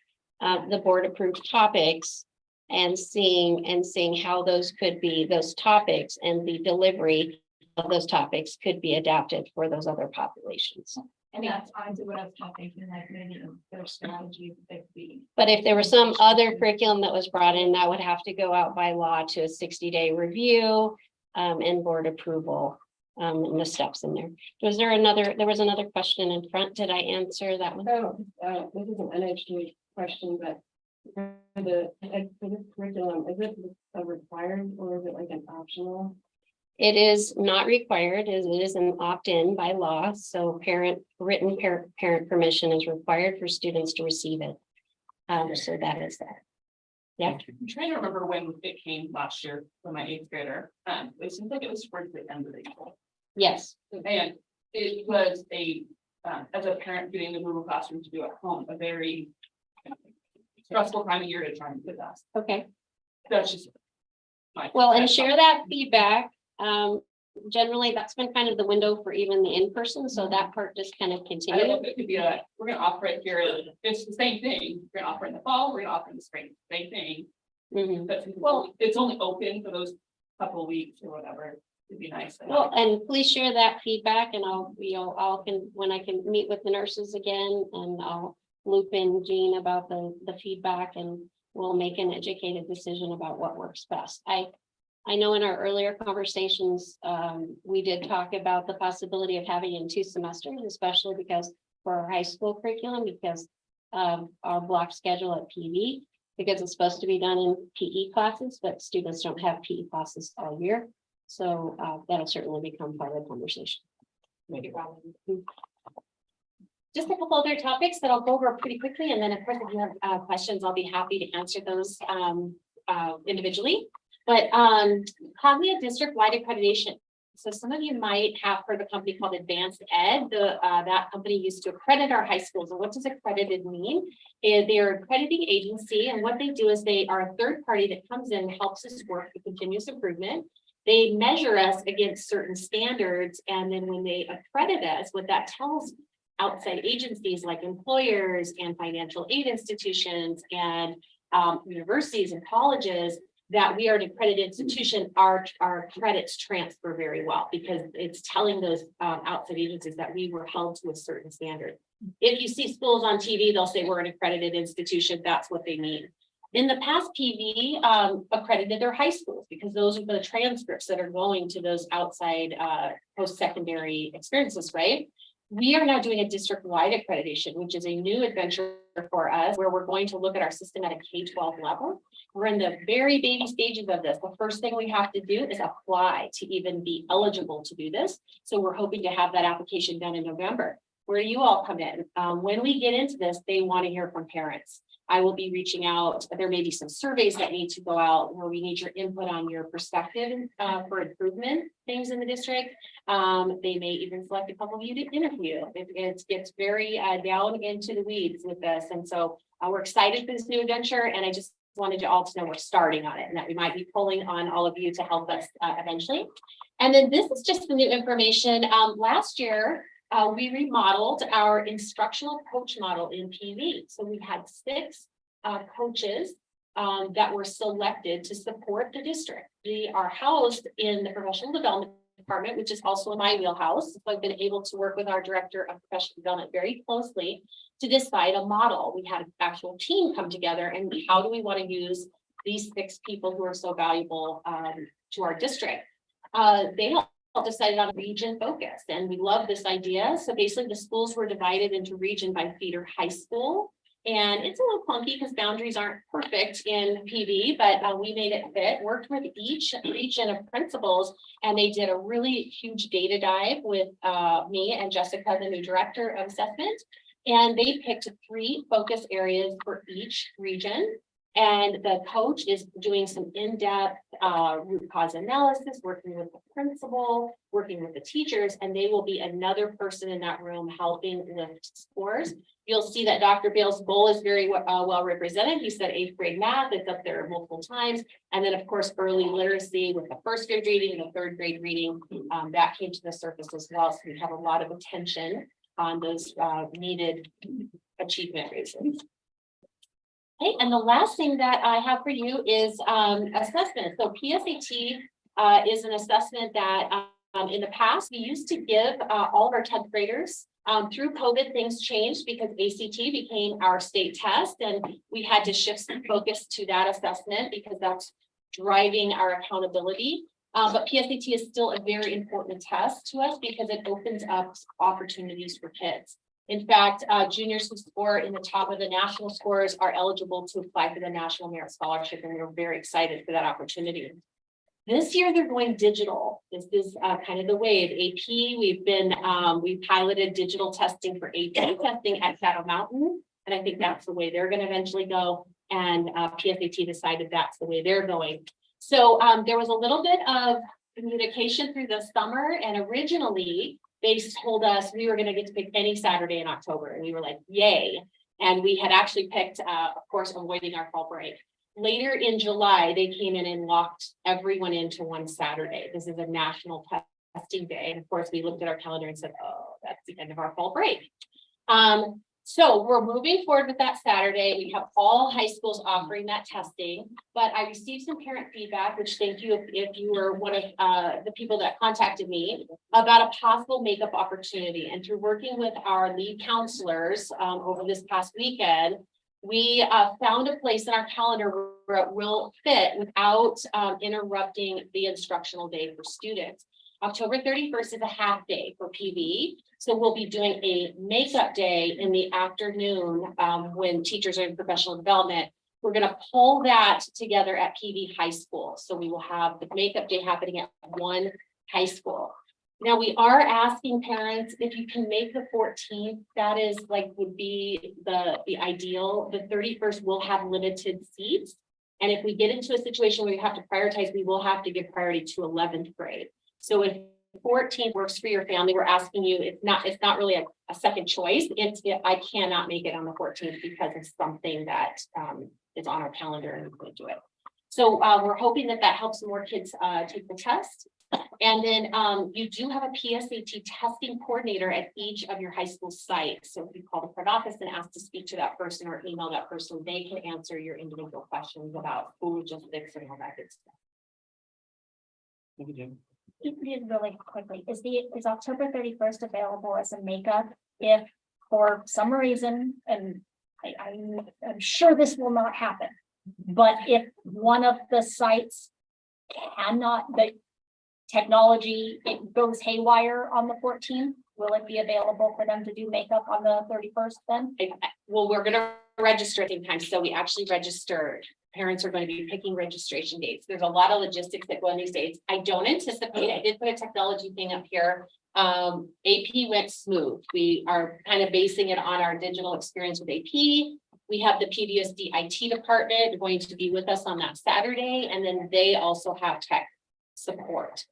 And seeing how those could be, those topics and the delivery of those topics could be adapted for those other populations. And that's honestly what I was thinking, like maybe their strategy that could be. But if there was some other curriculum that was brought in, that would have to go out by law to a 60-day review and board approval. And the steps in there. There was another question in front. Did I answer that one? Oh, this is an NHG question, but for this curriculum, is it a required or is it like an optional? It is not required, it is an opt-in by law, so written parent permission is required for students to receive it. So that is that. Yeah. I'm trying to remember when it came last year for my 8th grader. It seems like it was towards the end of April. Yes. And it was as a parent getting the Google Classroom to do at home, a very stressful time of year to try and do that. Okay. That's just. Well, and share that feedback. Generally, that's been kind of the window for even the in-person, so that part just kind of I don't know continued. if it could be we're gonna offer it here. It's the same thing. We're gonna offer it in the fall, we're gonna offer it in the spring, same thing. Mhm. But Well- it's only open for those couple of weeks or whatever. It'd be nice. to have. Well, and please share that feedback, and when I can meet with the nurses again, and I'll loop in Jean about the feedback, and we'll make an educated decision about what works best. I know in our earlier conversations, we did talk about the possibility of having in 2 semesters, especially because for our high school curriculum, because of our block schedule at PV, because it's supposed to be done in PE classes, but students don't have PE classes all year. So that'll certainly become part of the conversation. Just a couple other topics that I'll go over pretty quickly, and then of course, if you have questions, I'll be happy to answer those individually. But COGNIA district-wide accreditation. So some of you might have heard of a company called Advanced Ed. That company used to accredit our high schools. And what does accredited mean? They're an accrediting agency, and what they do is they are a third party that comes in and helps us work with continuous improvement. They measure us against certain standards, and then when they accredit us, what that tells outside agencies like employers and financial aid institutions and universities and colleges that we are an accredited institution, our credits transfer very well because it's telling those outside agencies that we were held to a certain standard. If you see schools on TV, they'll say we're an accredited institution. That's what they mean. In the past, PV accredited their high schools because those are the transcripts that are going to those outside post-secondary experiences, right? We are now doing a district-wide accreditation, which is a new adventure for us, where we're going to look at our system at a K-12 level. We're in the very baby stages of this. The first thing we have to do is apply to even be eligible to do this. So we're hoping to have that application done in November. where do you all come in? When we get into this, they want to hear from parents. I will be reaching out. There may be some surveys that need to go out where we need your input on your perspective for improvement things in the district. They may even select a couple of you to interview. It gets very down into the weeds with this. And so we're excited for this new adventure. And I just wanted you all to know we're starting on it and that we might be pulling on all of you to help us eventually. And then this is just the new information. Last year, we remodeled our instructional coach model in PV. So we had 6 coaches that were selected to support the district. We are housed in the professional development department, which is also in my wheelhouse. So I've been able to work with our director of professional development very closely to decide a model. We had an actual team come together and how do we want to use these 6 people who are so valuable to our district. They all decided on a region focus and we love this idea. So basically the schools were divided into region by feeder high school. And it's a little clunky because boundaries aren't perfect in PV, but we made it fit, worked with each region of principals, and they did a really huge data dive with me and Jessica, the new director of assessment. And they picked 3 focus areas for each region. And the coach is doing some in-depth root cause analysis, working with the principal, working with the teachers, and they will be another person in that room helping lift scores. You'll see that Dr. Bales' goal is very well represented. He said 8th grade math, it's up there multiple times. And then of course, early literacy with the 1st grade reading and the 3rd grade reading, that came to the surface as well. So we have a lot of attention on those needed achievement reasons. Okay, and the last thing that I have for you is assessment. So PSAT is an assessment that in the past we used to give all of our 10th graders. Through COVID, things changed because ACT became our state test and we had to shift some focus to that assessment because that's driving our accountability. But PSAT is still a very important test to us because it opens up opportunities for kids. In fact, juniors who score in the top of the national scores are eligible to apply for the National Merit Scholarship, and we're very excited for that opportunity. This year, they're going digital. This is kind of the wave. AP, we piloted digital testing for AP testing at Shadow Mountain, and I think that's the way they're going to eventually go. And PSAT decided that's the way they're going. So there was a little bit of communication through the summer, and originally, they told us we were going to get to pick any Saturday in October. And we were like, yay. And we had actually picked, of course, avoiding our fall break. Later in July, they came in and locked everyone into one Saturday. This is a national testing day. And of course, we looked at our calendar and said, oh, that's the end of our fall break. So we're moving forward with that Saturday. We have all high schools offering that testing, but I received some parent feedback, which thank you if you were one of the people that contacted me about a possible makeup opportunity. And through working with our lead counselors over this past weekend, we found a place in our calendar where it will fit without interrupting the instructional day for students. October 31st is a half day for PV. So we'll be doing a makeup day in the afternoon when teachers are in professional development. We're going to pull that together at PV High School. So we will have the makeup day happening at one high school. Now we are asking parents if you can make the 14th, that is would be the ideal. The 31st will have limited seats. And if we get into a situation where we have to prioritize, we will have to give priority to 11th grade. So if 14th works for your family, we're asking you, it's not really a second choice. I cannot make it on the 14th because of something that is on our calendar and we couldn't do it. So we're hoping that helps more kids take the test. And then you do have a PSAT testing coordinator at each of your high school sites. So if you call the front office and ask to speak to that person or email that person, they can answer your individual questions about school logistics and all that good stuff. Really quickly, is October 31st available as a makeup if for some reason, and I'm sure this will not happen, but if one of the sites the technology, it goes haywire on the 14th, will it be available for them to do makeup on the 31st then? Well, we're going to register at the same time. So we actually registered parents are going to be picking registration dates. There's a lot of logistics that go in these dates. I don't anticipate, I did put a technology thing up here. AP went smooth. We are kind of basing it on our digital experience with AP. We have the PVSD IT department going to be with us on that Saturday, and then they also have tech support.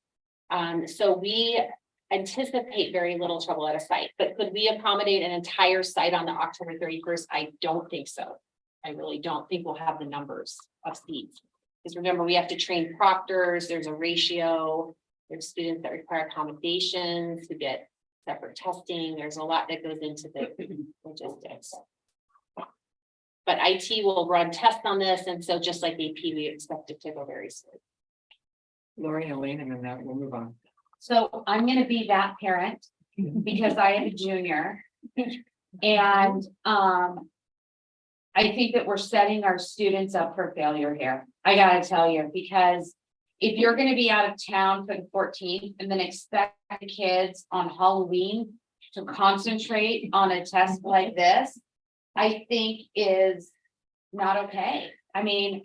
So we anticipate very little trouble at a site, but could we accommodate an entire site on the October 31st? I don't think so. I really don't think we'll have the numbers of seats. Because remember, we have to train proctors, there's a ratio, there's students that require accommodations to get separate testing. There's a lot that goes into the logistics. But IT will run tests on this, and so just like AP, we expect it to go very smooth. Lori and Elaine, and then that we'll move on. So I'm gonna be that parent because I am a junior. And I think that we're setting our students up for failure here. I gotta tell you, because if you're gonna be out of town for the 14th and then expect the kids on Halloween to concentrate on a test like this, I think is not okay. I mean,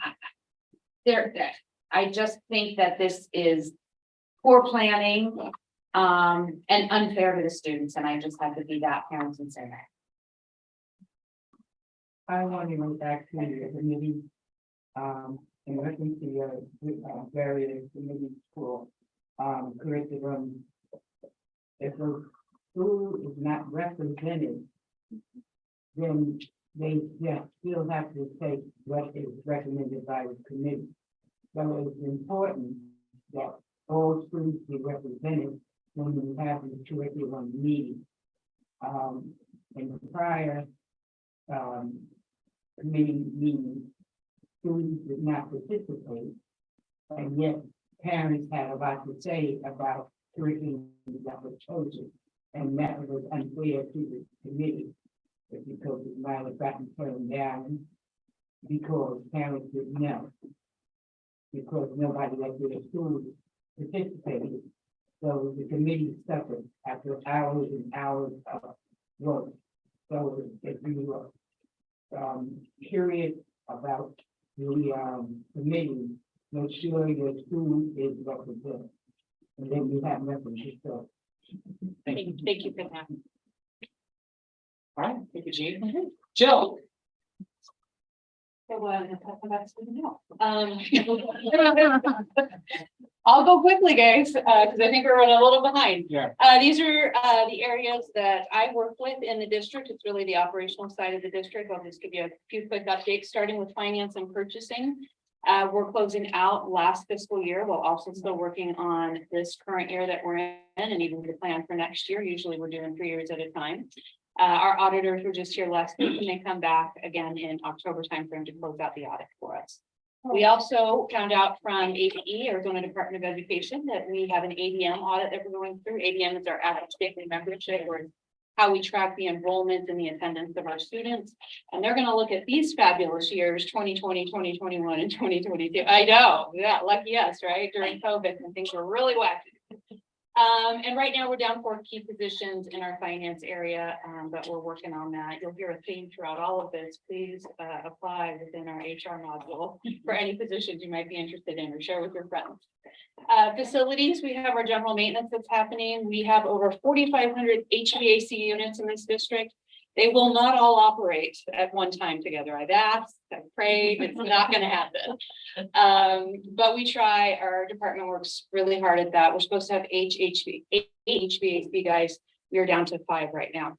I just think that this is poor planning and unfair to the students, and I just have to be that parent and say that. I want to go back to the committee, and looking to your various committee school, curriculum. If a school is not represented, then they still have to take what is recommended by the committee. So it's important that all students be represented when we have the curriculum meeting. In the prior committee meetings, students did not participate, and yet parents had a lot to say about curriculum that was chosen, and that was unfair to the committee, because it might have gotten turned down because parents didn't know, because nobody at their school participated. So the committee suffered after hours and hours of work. So if you curious about the committee, make sure your school is represented. And then you have references. So Thank you for that. All right, thank you, Jean. Jill. I'll go quickly, guys, because I think we're running a little behind. Yeah. These are the areas that I work with in the district. It's really the operational side of the district. I'll just give you a few quick updates, starting with finance and purchasing. We're closing out last fiscal year. We're also still working on this current year that we're in, and even the plan for next year. Usually we're doing 3 years at a time. Our auditors were just here last week, and they come back again in October timeframe to close out the audit for us. We also found out from ADE, Arizona Department of Education, that we have an ADM audit that we're going through. ADM is our active daily membership, or how we track the enrollment and the attendance of our students. And they're going to look at these fabulous years, 2020, 2021, and 2022. I know, yeah, lucky us, right? During COVID, and things were really wacky. And right now we're down 4 key positions in our finance area, but we're working on that. You'll hear a theme throughout all of this. Please apply within our HR module for any positions you might be interested in, or share with your friends. Facilities, we have our general maintenance that's happening. We have over 4,500 HVAC units in this district. They will not all operate at one time together. I've asked, I've prayed, it's not going to happen. But we try. Our department works really hard at that. We're supposed to have 8 HVAC guys. We are down to 5 right now.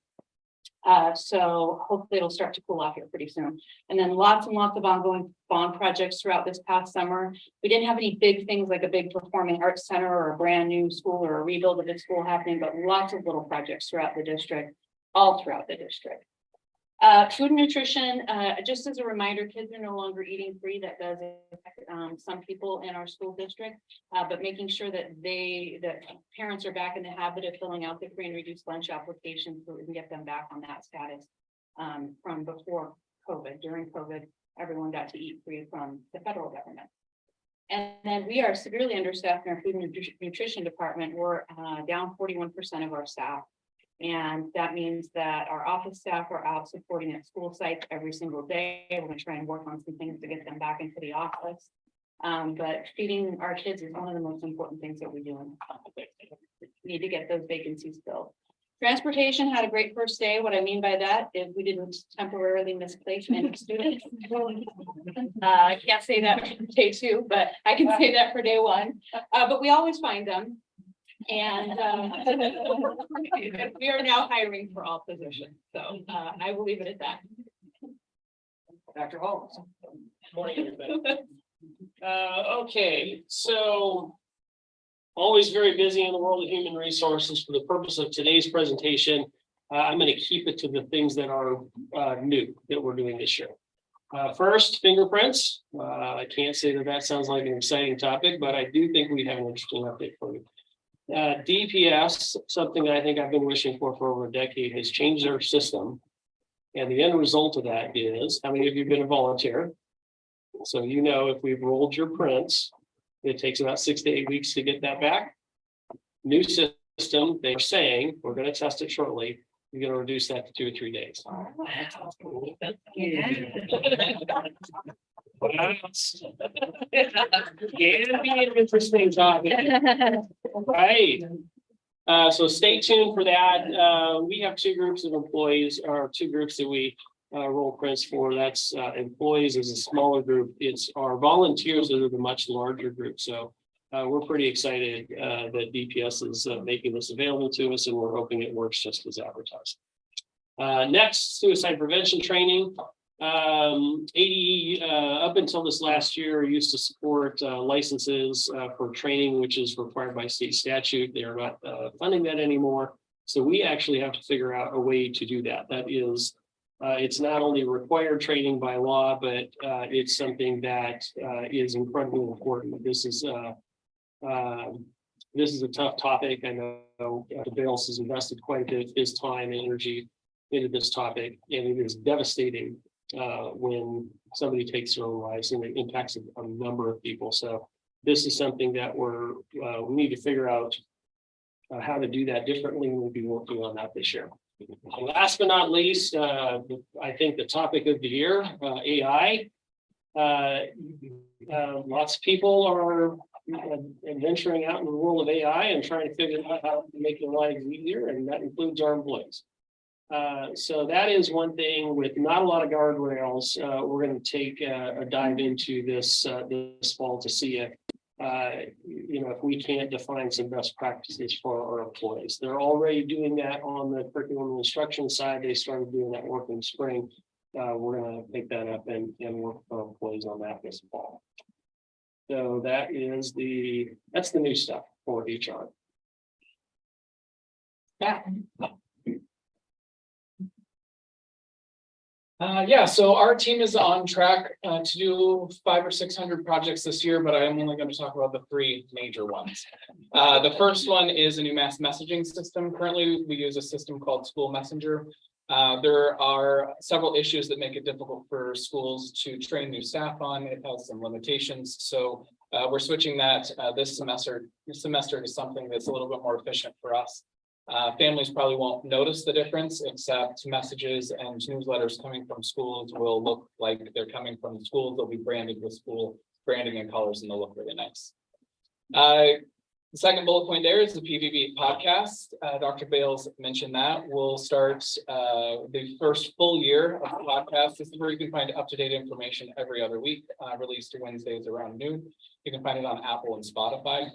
So hopefully it'll start to cool off here pretty soon. And then lots and lots of ongoing bond projects throughout this past summer. We didn't have any big things like a big performing arts center or a brand new school or a rebuild of the school happening, but lots of little projects throughout the district. All throughout the district. Food and nutrition, just as a reminder, kids are no longer eating free. That does affect some people in our school district, but making sure that parents are back in the habit of filling out the free and reduced lunch applications so we can get them back on that status from before COVID. During COVID, everyone got to eat free from the federal government. And then we are severely understaffed in our food and nutrition department. We're down 41% of our staff. And that means that our office staff are out supporting at school sites every single day. We're gonna try and work on some things to get them back into the office. But feeding our kids is one of the most important things that we do. We need to get those vacancies filled. Transportation had a great first day. What I mean by that is we didn't temporarily misplace any students. I can't say that for day two, but I can say that for day one. But we always find them. And we are now hiring for all positions. So I will leave it at that. Dr. Holmes. Morning, everybody. Okay, so always very busy in the world of human resources. For the purpose of today's presentation, I'm going to keep it to the things that are new that we're doing this year. First, fingerprints. I can't say that that sounds like an exciting topic, but I do think we have an interesting update for you. DPS, something I think I've been wishing for over a decade, has changed their system. And the end result of that is, how many of you have been a volunteer? So you know, if we've rolled your prints, it takes about 6 to 8 weeks to get that back. New system, they're saying, we're going to test it shortly, you're going to reduce that to 2 or 3 days. Can be an interesting topic. Right. So stay tuned for that. We have 2 groups of employees, or 2 groups that we roll prints for. That's employees is a smaller group. It's our volunteers that are the much larger group. So we're pretty excited that DPS is making this available to us, and we're hoping it works just as advertised. Next, suicide prevention training. ADE up until this last year used to support licenses for training, which is required by state statute. They are not funding that anymore. So we actually have to figure out a way to do that. That is, it's not only required training by law, but it's something that is incredibly important. This is a tough topic. I know Bales has invested quite a bit of his time and energy into this topic, and it is devastating when somebody takes their own lives, and it impacts a number of people. So this is something that we need to figure out how to do that differently, and we'll be working on that this year. Last but not least, I think the topic of the year, AI. Lots of people are venturing out in the world of AI and trying to figure out how to make their lives easier, and that includes our employees. So that is one thing with not a lot of guardrails. We're going to take a dive into this this fall to see if if we can't define some best practices for our employees. They're already doing that on the curriculum and instruction side. They started doing that work in the spring. We're going to pick that up and work with our employees on that this fall. So that's the new stuff for HR. Yeah. So our team is on track to do 500 or 600 projects this year, but I am only going to talk about the 3 major ones. The first one is a new mass messaging system. Currently, we use a system called School Messenger. There are several issues that make it difficult for schools to train new staff on. It has some limitations. So we're switching that this semester to something that's a little bit more efficient for us. Families probably won't notice the difference, except messages and newsletters coming from schools will look like they're coming from the schools. They'll be branded with school branding and colors, and they'll look really nice. The second bullet point there is the PVB podcast. Dr. Bales mentioned that. We'll start the first full year of the podcast. This is where you can find up-to-date information every other week, released Wednesdays around noon. You can find it on Apple and Spotify.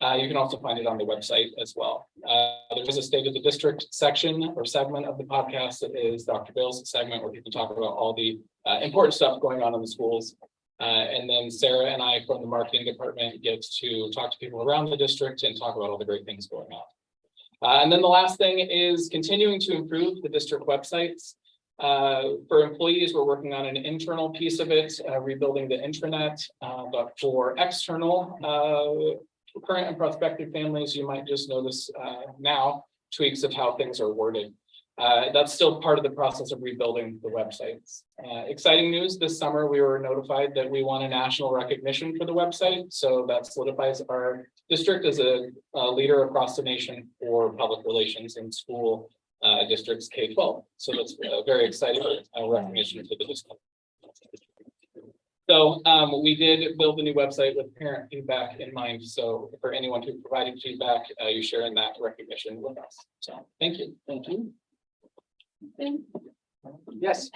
You can also find it on the website as well. There is a State of the District section or segment of the podcast that is Dr. Bales' segment, where people talk about all the important stuff going on in the schools. And then Sarah and I from the marketing department get to talk to people around the district and talk about all the great things going on. And then the last thing is continuing to improve the district websites. For employees, we're working on an internal piece of it, rebuilding the intranet, but for external current and prospective families, you might just notice now tweaks of how things are worded. That's still part of the process of rebuilding the websites. Exciting news, this summer we were notified that we won a national recognition for the website. So that solidifies our district as a leader across the nation for public relations in school districts K-12. So that's very exciting recognition to the district. So we did build a new website with parent feedback in mind. So for anyone who provided feedback, you sharing that recognition with us. So thank you. Thank you. Yes.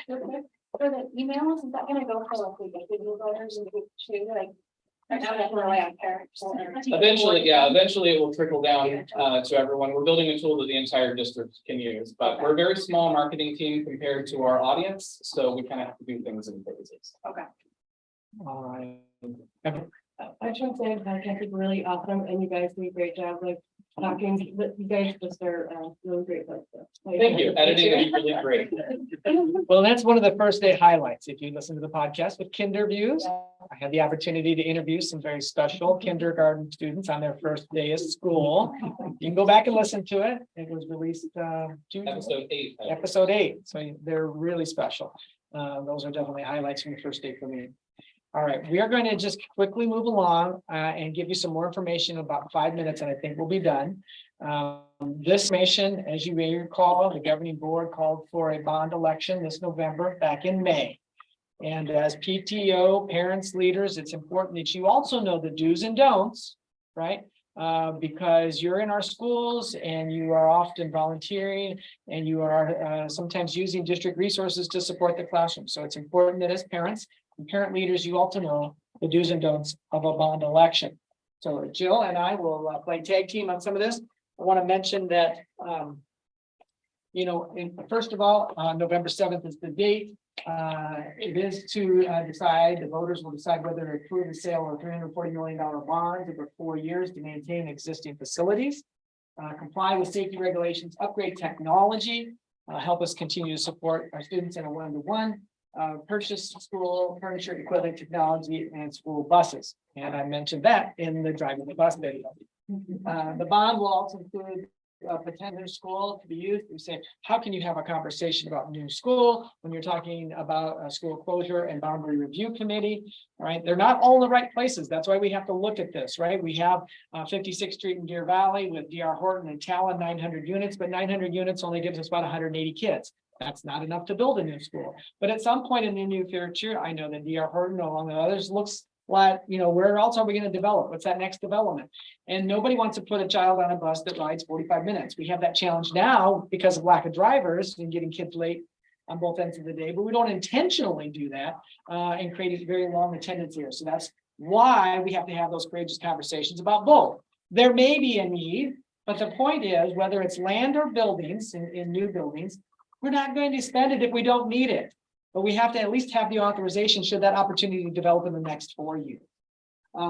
For the emails, is that gonna go for like the video letters and too, like? Right now, that's really on parents. Eventually, yeah, eventually it will trickle down to everyone. We're building a tool that the entire district can use, but we're a very small marketing team compared to our audience. So we kind of have to do things in phases. Okay. I just want to say, I think really awesome, and you guys do a great job, like, talking, but you guys just are, really great. Thank you. Editing is really great. Well, that's one of the first day highlights. If you listen to the podcast with Kinderviews, I had the opportunity to interview some very special kindergarten students on their first day of school. You can go back and listen to it. It was released episode 8. So they're really special. Those are definitely highlights from the first day for me. All right, we are going to just quickly move along and give you some more information in about 5 minutes, and I think we'll be done. This information, as you may recall, the governing board called for a bond election this November, back in May. And as PTO, parents, leaders, it's important that you also know the do's and don'ts, right? Because you're in our schools and you are often volunteering and you are sometimes using district resources to support the classroom. So it's important that as parents and parent leaders, you also know the do's and don'ts of a bond election. So Jill and I will play tag team on some of this. I want to mention that, first of all, November 7th is the date. It is to decide, the voters will decide whether to approve the sale of $340 million bonds over 4 years to maintain existing facilities, comply with safety regulations, upgrade technology, help us continue to support our students in a one-to-one, purchase school furniture, equipment, technology, and school buses. And I mentioned that in the driving the bus video. The bond will also include potential school to be used. We say, how can you have a conversation about new school when you're talking about a school closure and boundary review committee? All right, they're not all in the right places. That's why we have to look at this, right? We have 56th Street in Deer Valley with DR Horton and Talon, 900 units, but 900 units only gives us about 180 kids. That's not enough to build a new school. But at some point in the near future, I know that DR Horton, along with others, looks like, where else are we going to develop? What's that next development? And nobody wants to put a child on a bus that rides 45 minutes. We have that challenge now because of lack of drivers and getting kids late on both ends of the day, but we don't intentionally do that and create a very long attendance here. So that's why we have to have those courageous conversations about both. There may be a need, but the point is, whether it's land or buildings in new buildings, we're not going to spend it if we don't need it. But we have to at least have the authorization should that opportunity develop in the next 4 years.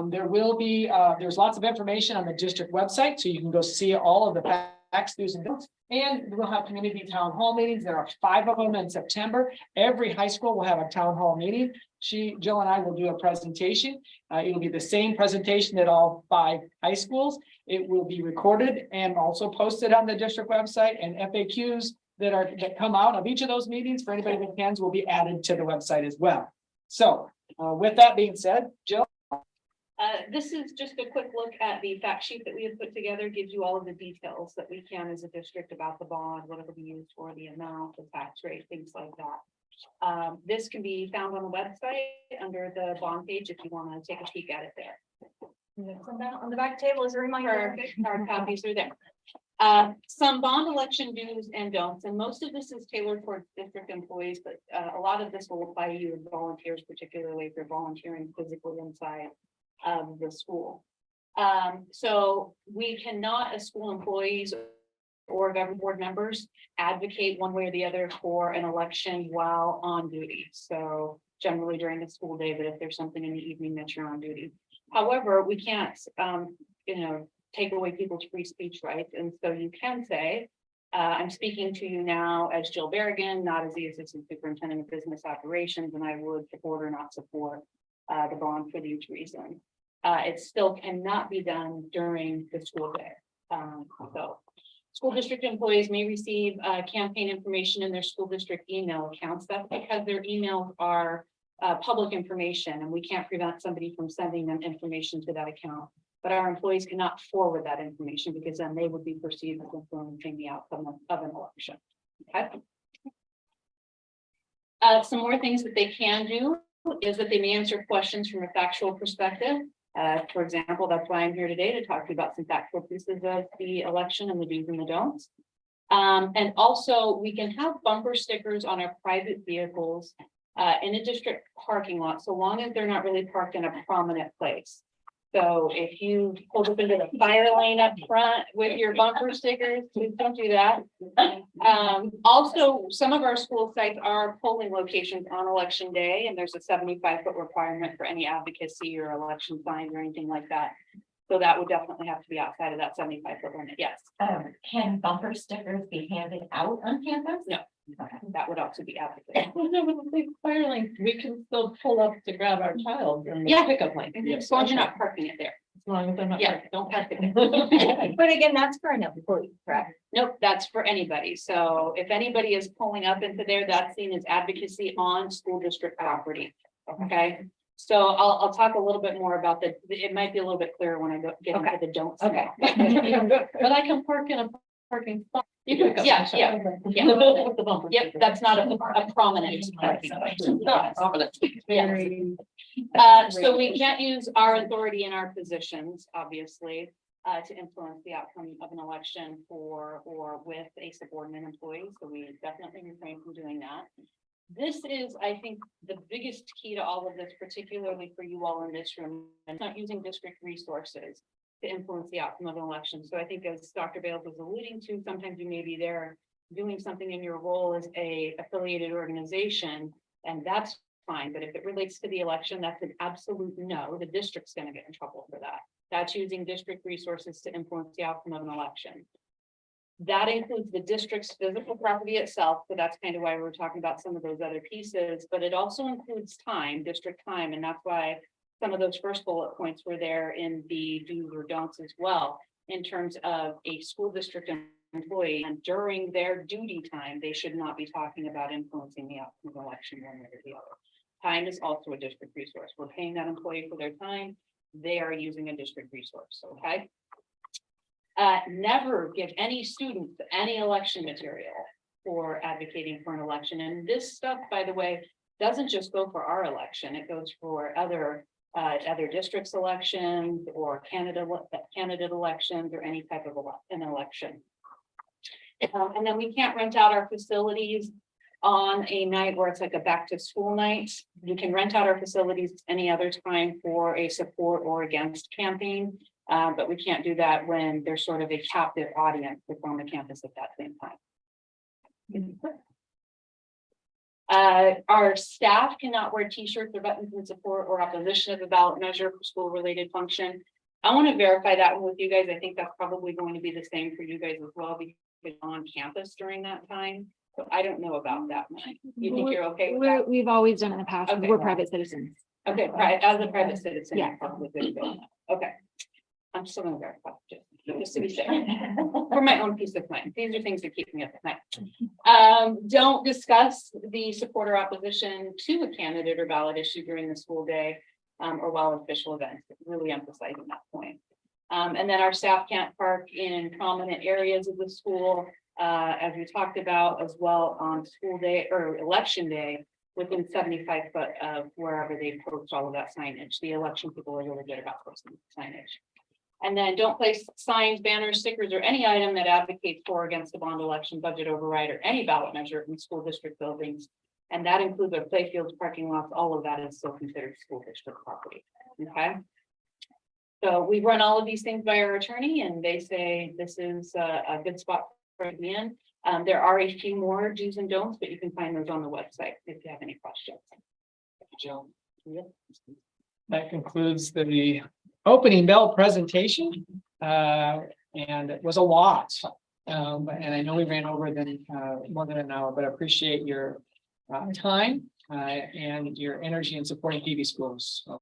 There will be, there's lots of information on the district website, so you can go see all of the facts, do's and don'ts. And we'll have community town hall meetings. There are 5 of them in September. Every high school will have a town hall meeting. Jill and I will do a presentation. It'll be the same presentation at all 5 high schools. It will be recorded and also posted on the district website, and FAQs that come out of each of those meetings for anybody that can will be added to the website as well. So with that being said, Jill. This is just a quick look at the fact sheet that we have put together, gives you all of the details that we can as a district about the bond, what it'll be used for, the amount, the tax rate, things like that. This can be found on the website under the bond page if you want to take a peek at it there. On the back table is a reminder. Hard copies are there. Some bond election do's and don'ts, and most of this is tailored towards district employees, but a lot of this will apply to you as volunteers, particularly if you're volunteering physically inside of the school. So we cannot, as school employees or government board members, advocate one way or the other for an election while on duty. So generally during the school day, but if there's something in the evening that you're on duty. However, we can't, take away people's free speech rights. And so you can say, I'm speaking to you now as Jill Berrigan, not as the Assistant Superintendent of Business Operations, and I would support or not support the bond for these reasons. It still cannot be done during the school day. So school district employees may receive campaign information in their school district email accounts. That's because their emails are public information, and we can't prevent somebody from sending them information to that account. But our employees cannot forward that information because then they would be perceived as influencing the outcome of an election. Okay. Some more things that they can do is that they may answer questions from a factual perspective. For example, that's why I'm here today to talk to you about some factual pieces of the election and the do's and the don'ts. And also we can have bumper stickers on our private vehicles in a district parking lot, so long as they're not really parked in a prominent place. So if you pull up into the fire lane up front with your bumper stickers, please don't do that. Also, some of our school sites are polling locations on election day, and there's a 75-foot requirement for any advocacy or election signs or anything like that. So that would definitely have to be outside of that 75-foot limit, yes. Can bumper stickers be handed out on campus? No. That would also be advocacy. Fire lane, we can still pull up to grab our child in the Yeah. pickup lane. As long as you're not parking it there. As long as they're not. Yeah, don't park it there. But again, that's for an employee, correct? Nope, that's for anybody. So if anybody is pulling up into there, that's seen as advocacy on school district property. Okay, so I'll talk a little bit more about it might be a little bit clearer when I get into the don'ts. Okay. But I can park in a parking spot. You can, yeah. With the bumper. Yep, that's not a prominent parking. Not prominent. So we can't use our authority in our positions, obviously, to influence the outcome of an election for or with a subordinate employee. So we definitely refrain from doing that. This is, I think, the biggest key to all of this, particularly for you all in this room, and not using district resources to influence the outcome of an election. So I think as Dr. Bales was alluding to, sometimes you may be there doing something in your role as a affiliated organization, and that's fine. But if it relates to the election, that's an absolute no. The district's going to get in trouble for that. That's using district resources to influence the outcome of an election. That includes the district's physical property itself. So that's kind of why we're talking about some of those other pieces, but it also includes time, district time. And that's why some of those first bullet points were there in the do's or don'ts as well, in terms of a school district employee, and during their duty time, they should not be talking about influencing the outcome of the election one way or the other. Time is also a district resource. We're paying that employee for their time. They are using a district resource, okay? Never give any student any election material for advocating for an election. And this stuff, by the way, doesn't just go for our election. It goes for other districts elections or candidate elections or any type of an election. And then we can't rent out our facilities on a night where it's like a back to school night. You can rent out our facilities any other time for a support or against campaign. But we can't do that when there's sort of a captive audience that's on the campus at that same time. Our staff cannot wear t-shirts or buttons in support or opposition of the ballot measure for school related function. I want to verify that one with you guys. I think that's probably going to be the same for you guys as well, because on campus during that time. So I don't know about that one. You think you're okay with that? We've always done it in the past. Okay. We're private citizens. Okay, right, as a private citizen. Yeah. you're probably good about that. Okay. I'm still gonna verify, just to be safe, for my own peace of mind. These are things that keep me up at night. Don't discuss the support or opposition to a candidate or ballot issue during the school day, or while official events, really emphasizing that point. And then our staff can't park in prominent areas of the school, as we talked about, as well on school day or election day, within 75 foot of wherever they post all of that signage. The election people are really good about posting signage. And then don't place signs, banners, stickers, or any item that advocates for or against a bond election, budget override, or any ballot measure in school district buildings. And that includes our playfields, parking lots, all of that is still considered school district property. Okay. So we run all of these things by our attorney, and they say this is a good spot for it to be in. There are a few more do's and don'ts, but you can find those on the website if you have any questions. Jill. That concludes the opening bell presentation. And it was a lot. And I know we ran over than more than an hour, but I appreciate your time and your energy in supporting PV schools. So